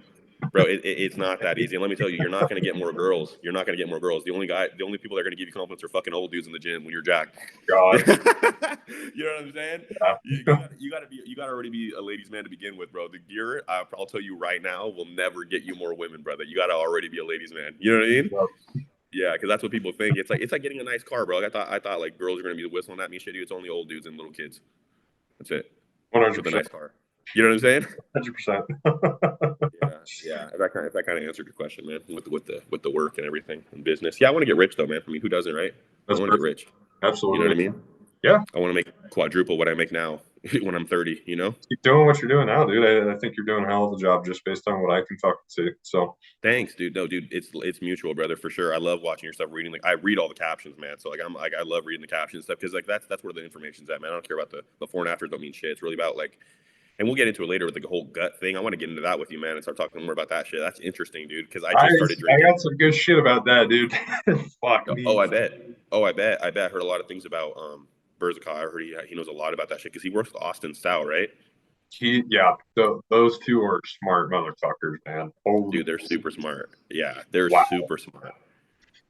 [SPEAKER 2] Bro, it's not that easy. And let me tell you, you're not going to get more girls. You're not going to get more girls. The only people that are going to give you compliments are fucking old dudes in the gym when you're jacked. You
[SPEAKER 1] God.
[SPEAKER 2] know what I'm saying? You,
[SPEAKER 1] Yeah.
[SPEAKER 2] you got you got to already be a ladies' man to begin with, bro. The gear, I'll tell you right now, will never get you more women, brother. You got to already be a ladies' man. You know what I mean? Yeah, because that's what people think. It's like getting a nice car, bro. Like, I thought like girls are going to be whistling at me, shit. Dude, it's only old dudes and little kids. That's it with a
[SPEAKER 1] 100%.
[SPEAKER 2] nice car. You know what I'm saying?
[SPEAKER 1] 100%.
[SPEAKER 2] Yeah, yeah. If that kind of answered your question, man, with the work and everything and business. Yeah, I want to get rich though, man. I mean, who doesn't, right? I
[SPEAKER 1] That's
[SPEAKER 2] want to get
[SPEAKER 1] perfect.
[SPEAKER 2] rich. You know what
[SPEAKER 1] Absolutely.
[SPEAKER 2] I mean?
[SPEAKER 1] Yeah.
[SPEAKER 2] I want to make quadruple what I make now when I'm 30. You know?
[SPEAKER 1] Keep doing what you're doing now, dude. I think you're doing a hell of a job just based on what I can talk to. So
[SPEAKER 2] Thanks, dude. No, dude, it's mutual, brother, for sure. I love watching your stuff, reading. Like I read all the captions, man. So like I love reading the captions stuff because like that's where the information's at, man. I don't care about the before and afters. Don't mean shit. It's really about like, and we'll get into it later with like the whole gut thing. I want to get into that with you, man, and start talking more about that shit. That's interesting, dude. Because I
[SPEAKER 1] I
[SPEAKER 2] just started
[SPEAKER 1] I
[SPEAKER 2] drinking.
[SPEAKER 1] got some good shit about that, dude. Fuck
[SPEAKER 2] Oh,
[SPEAKER 1] me.
[SPEAKER 2] I bet. Oh, I bet. I bet. I heard a lot of things about Berzacai. I heard he knows a lot about that shit because he works with Austin Style, right?
[SPEAKER 1] Yeah, those two are smart motherfuckers, man. Holy
[SPEAKER 2] Dude, they're super smart. Yeah, they're
[SPEAKER 1] wow.
[SPEAKER 2] super smart.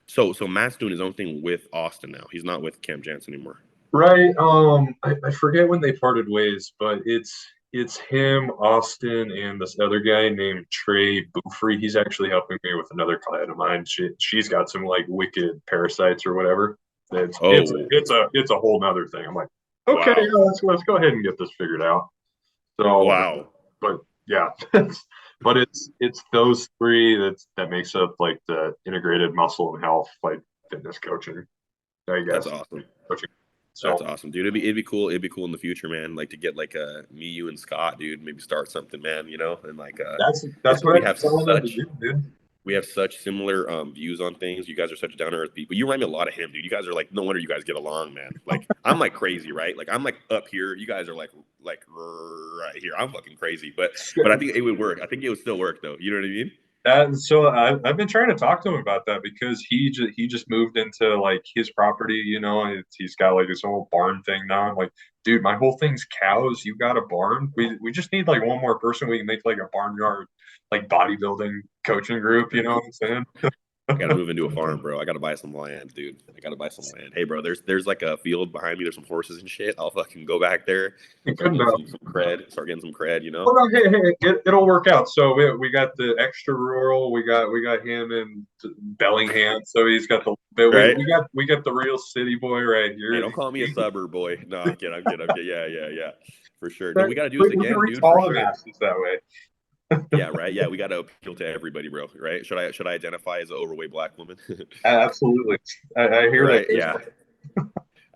[SPEAKER 2] So Matt's doing his own thing with Austin now. He's not with Cam Jansen anymore.
[SPEAKER 1] Right. I forget when they parted ways, but it's him, Austin, and this other guy named Trey Bufree. He's actually helping me with another client of mine. She's got some like wicked parasites or whatever.
[SPEAKER 2] Oh,
[SPEAKER 1] It's a whole nother thing. I'm like, okay, yeah,
[SPEAKER 2] wow,
[SPEAKER 1] let's go ahead and get this figured out. So,
[SPEAKER 2] wow.
[SPEAKER 1] but yeah, but it's those three that makes up like the integrated muscle and health like fitness coaching, I
[SPEAKER 2] That's
[SPEAKER 1] guess.
[SPEAKER 2] awesome.
[SPEAKER 1] Coaching.
[SPEAKER 2] That's
[SPEAKER 1] So
[SPEAKER 2] awesome, dude. It'd be cool. It'd be cool in the future, man. Like to get like me, you, and Scott, dude. Maybe start something, man. And like
[SPEAKER 1] that's
[SPEAKER 2] just because
[SPEAKER 1] what I've been telling them to do, dude.
[SPEAKER 2] we have such similar views on things. You guys are such down to earth people. You remind me a lot of him, dude. You guys are like no wonder you guys get along, man. Like I'm like crazy, right? Like I'm like up here. You guys are like right here. I'm fucking crazy, but I think it would work. I think it would still work though. You know what I mean?
[SPEAKER 1] So I've been trying to talk to him about that because he just moved into like his property, and he's got like this whole barn thing now. I'm like, dude, my whole thing's cows. You got a barn. We just need like one more person. We can make like a barnyard, like bodybuilding coaching group. You know what I'm saying?
[SPEAKER 2] I gotta move into a farm, bro. I gotta buy some land, dude. I gotta buy some land. Hey, bro, there's like a field behind me. There's some horses and shit. I'll fucking go back there,
[SPEAKER 1] Good
[SPEAKER 2] start getting
[SPEAKER 1] enough.
[SPEAKER 2] some cred, start getting some cred. You know?
[SPEAKER 1] Well, no, hey, it'll work out. So we got the extra rural. We got him in Bellingham. So he's got the but
[SPEAKER 2] Right?
[SPEAKER 1] we got the real city boy right
[SPEAKER 2] Hey,
[SPEAKER 1] here.
[SPEAKER 2] don't call me a suburb boy. No, I'm kidding. I'm kidding. I'm kidding. Yeah. For sure. No,
[SPEAKER 1] Right.
[SPEAKER 2] we gotta do this
[SPEAKER 1] We can
[SPEAKER 2] again,
[SPEAKER 1] reach
[SPEAKER 2] dude. For
[SPEAKER 1] all the
[SPEAKER 2] sure.
[SPEAKER 1] masses that way.
[SPEAKER 2] Yeah, right. Yeah, we gotta appeal to everybody, bro. Right? Should I identify as an overweight black woman?
[SPEAKER 1] Absolutely. I hear that.
[SPEAKER 2] Right? Yeah.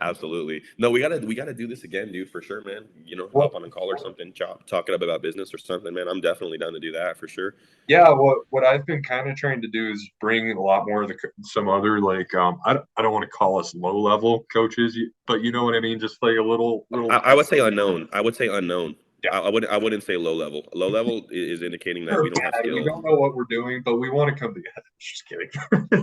[SPEAKER 2] Absolutely. No, we gotta do this again, dude, for sure, man. You know,
[SPEAKER 1] Well,
[SPEAKER 2] hop on a call or something, talk it up about business or something, man. I'm definitely down to do that for sure.
[SPEAKER 1] yeah, what I've been kind of trying to do is bring a lot more of some other like I don't want to call us low level coaches, but you know what I mean, just like a little
[SPEAKER 2] I would say unknown. I would say unknown.
[SPEAKER 1] yeah.
[SPEAKER 2] I wouldn't say low level. Low level is indicating that
[SPEAKER 1] We're
[SPEAKER 2] we don't have
[SPEAKER 1] bad. We
[SPEAKER 2] skill.
[SPEAKER 1] don't know what we're doing, but we want to come together. Just kidding.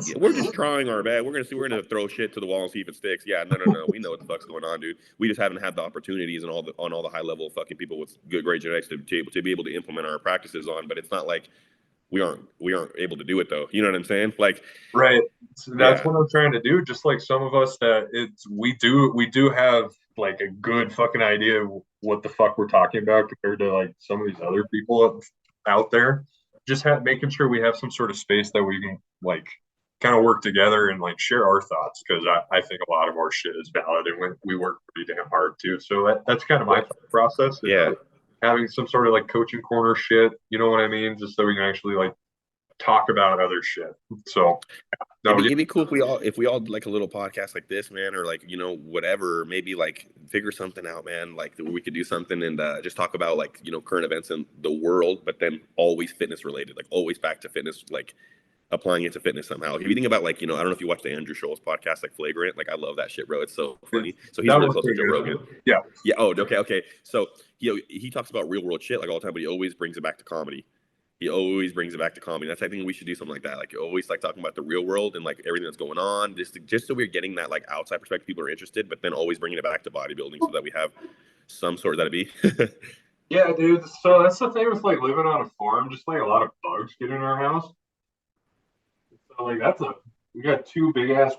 [SPEAKER 2] Yeah, we're just trying our best. We're gonna throw shit to the wall and see if it sticks. Yeah, no. We know what the fuck's going on, dude. We just haven't had the opportunities and all the high level fucking people with good great genetics to be able to implement our practices on. But it's not like we aren't able to do it though. You know what I'm saying? Like,
[SPEAKER 1] Right. So that's
[SPEAKER 2] yeah,
[SPEAKER 1] what I'm trying to do. Just like some of us that we do have like a good fucking idea of what the fuck we're talking about compared to like some of these other people out there. Just making sure we have some sort of space that we can like kind of work together and like share our thoughts because I think a lot of our shit is valid and we work pretty damn hard too. So that's kind of my
[SPEAKER 2] well,
[SPEAKER 1] thought process is
[SPEAKER 2] yeah.
[SPEAKER 1] like having some sort of like coaching corner shit. You know what I mean? Just so we can actually like talk about other shit. So
[SPEAKER 2] It'd
[SPEAKER 1] no,
[SPEAKER 2] be,
[SPEAKER 1] yeah,
[SPEAKER 2] it'd be cool if we all like a little podcast like this, man, or like whatever. Maybe like figure something out, man. Like we could do something and just talk about like current events in the world, but then always fitness related, like always back to fitness, like applying it to fitness somehow. If you think about like I don't know if you watch the Andrew Schulz podcast, like Flagrant, like I love that shit, bro. It's so funny. So he's
[SPEAKER 1] that
[SPEAKER 2] really
[SPEAKER 1] was
[SPEAKER 2] close with
[SPEAKER 1] pretty
[SPEAKER 2] Joe Rogan.
[SPEAKER 1] good. Yeah,
[SPEAKER 2] Yeah. Oh, okay. So he talks about real world shit like all the time, but he always brings it back to comedy. He always brings it back to comedy. That's I think we should do something like that. Like always like talking about the real world and like everything that's going on, just so we're getting that like outside perspective. People are interested, but then always bringing it back to bodybuilding so that we have some sort of that be.
[SPEAKER 1] yeah, dude. So that's the thing with like living on a farm. Just like a lot of bugs get in our house. So like we got two big ass.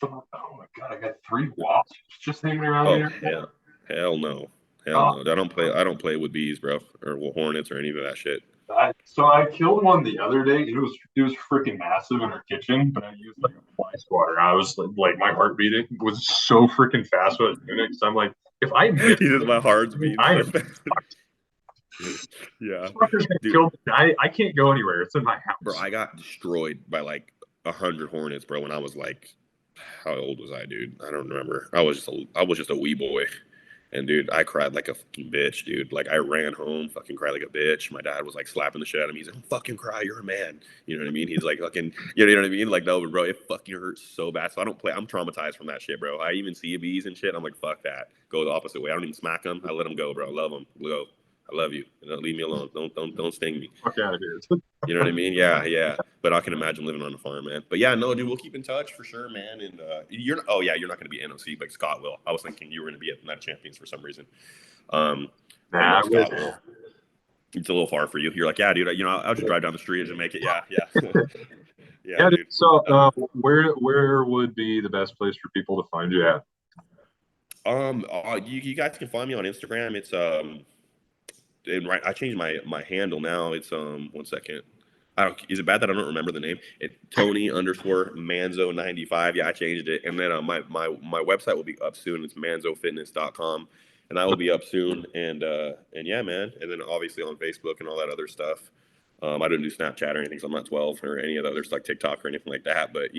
[SPEAKER 1] Oh my god, I got three wasps just hanging around
[SPEAKER 2] Oh
[SPEAKER 1] here.
[SPEAKER 2] hell no, hell
[SPEAKER 1] Uh,
[SPEAKER 2] no. I don't play with bees, bro, or hornets or any of that shit.
[SPEAKER 1] so I killed one the other day. It was freaking massive in our kitchen, but I used like a fly swatter. I was like my heart beating was so freaking fast when I was doing it because I'm like, if I miss,
[SPEAKER 2] He says my heart's beating
[SPEAKER 1] I
[SPEAKER 2] so
[SPEAKER 1] am
[SPEAKER 2] fast. Yeah,
[SPEAKER 1] fucker's gonna
[SPEAKER 2] dude,
[SPEAKER 1] kill me. I can't go anywhere. It's in my
[SPEAKER 2] bro,
[SPEAKER 1] house.
[SPEAKER 2] I got destroyed by like 100 hornets, bro. When I was like, how old was I, dude? I don't remember. I was just a wee boy. And dude, I cried like a fucking bitch, dude. Like I ran home, fucking cried like a bitch. My dad was like slapping the shit out of me. He's like, "Don't fucking cry, you're a man." You know what I mean? He's like fucking, you know what I mean? Like no, but bro, it fucking hurts so bad. So I don't play. I'm traumatized from that shit, bro. I even see bees and shit. I'm like, fuck that. Go the opposite way. I don't even smack them. I let them go, bro. I love them. Go. I love you. Don't leave me alone. Don't sting me.
[SPEAKER 1] Fuck out of here.
[SPEAKER 2] You know what I mean? Yeah. But I can imagine living on a farm, man. But yeah, no, dude, we'll keep in touch for sure, man. And you're not going to be NOC, but Scott will. I was thinking you were going to be at Night Champions for some reason. But
[SPEAKER 1] Nah,
[SPEAKER 2] no,
[SPEAKER 1] I wish.
[SPEAKER 2] Scott will. It's a little far for you. You're like, yeah, dude. I'll just drive down the street and make it. Yeah. Yeah,
[SPEAKER 1] Yeah, dude.
[SPEAKER 2] dude.
[SPEAKER 1] So, where would be the best place for people to find you at?
[SPEAKER 2] You guys can find me on Instagram. It's and right, I changed my handle now. It's 1 second. Is it bad that I don't remember the name? Tony underscore Manzo 95. Yeah, I changed it. And then my website will be up soon. It's manzofitness.com. And I will be up soon. And yeah, man. And then obviously on Facebook and all that other stuff. I don't do Snapchat or anything, so I'm not 12 or any of the others like TikTok or anything like that. But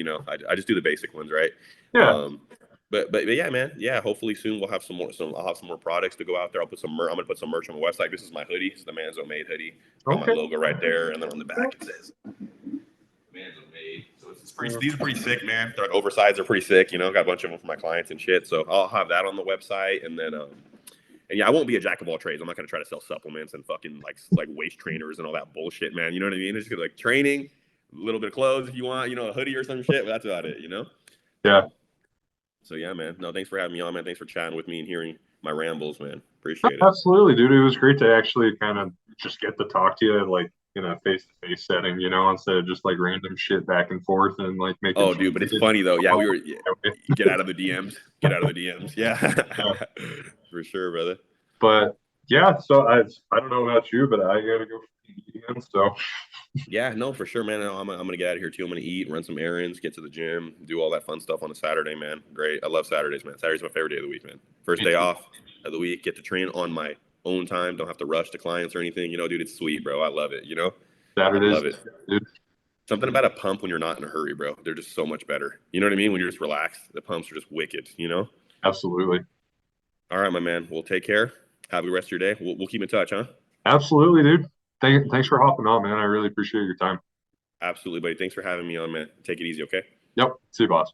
[SPEAKER 2] I just do the basic ones, right?
[SPEAKER 1] Yeah.
[SPEAKER 2] Um, but yeah, man. Yeah, hopefully soon we'll have some more. I'll have some more products to go out there. I'm gonna put some merch on my website. This is my hoodie. It's the Manzo made hoodie. Got my
[SPEAKER 1] Okay.
[SPEAKER 2] logo right there, and then on the back it says Manzo made. So it's pretty. These are pretty sick, man. They're like oversized. They're pretty sick. Got a bunch of them for my clients and shit. So I'll have that on the website, and then And yeah, I won't be a jack of all trades. I'm not gonna try to sell supplements and fucking like waist trainers and all that bullshit, man. You know what I mean? It's just like training, a little bit of clothes if you want, you know, a hoodie or some shit, but that's about it, you know?
[SPEAKER 1] Yeah,
[SPEAKER 2] So yeah, man. No, thanks for having me on, man. Thanks for chatting with me and hearing my rambles, man. Appreciate it.
[SPEAKER 1] absolutely, dude. It was great to actually kind of just get to talk to you like in a face-to-face setting, instead of just like random shit back and forth and like making
[SPEAKER 2] Oh,
[SPEAKER 1] sure
[SPEAKER 2] dude, but
[SPEAKER 1] we
[SPEAKER 2] it's
[SPEAKER 1] didn't
[SPEAKER 2] funny though. Yeah, we were get out of the DMs. Get out of the DMs. Yeah,
[SPEAKER 1] yeah.
[SPEAKER 2] for sure, brother.
[SPEAKER 1] But yeah, so I don't know about you, but I gotta go again. So
[SPEAKER 2] Yeah, no, for sure, man. I'm gonna get out of here too. I'm gonna eat, run some errands, get to the gym, do all that fun stuff on a Saturday, man. Great. I love Saturdays, man. Saturday's my favorite day of the week, man. First
[SPEAKER 1] me
[SPEAKER 2] day
[SPEAKER 1] too.
[SPEAKER 2] off of the week, get to train on my own time. Don't have to rush to clients or anything. Dude, it's sweet, bro. I love it. I
[SPEAKER 1] Saturdays,
[SPEAKER 2] love it.
[SPEAKER 1] dude.
[SPEAKER 2] Something about a pump when you're not in a hurry, bro. They're just so much better. You know what I mean? When you're just relaxed, the pumps are just wicked.
[SPEAKER 1] Absolutely.
[SPEAKER 2] All right, my man. Well, take care. Have a good rest of your day. We'll keep in touch, huh?
[SPEAKER 1] Absolutely, dude. Thanks for hopping on, man. I really appreciate your time.
[SPEAKER 2] Absolutely, buddy. Thanks for having me on, man. Take it easy, okay?
[SPEAKER 1] Yep. See you, boss.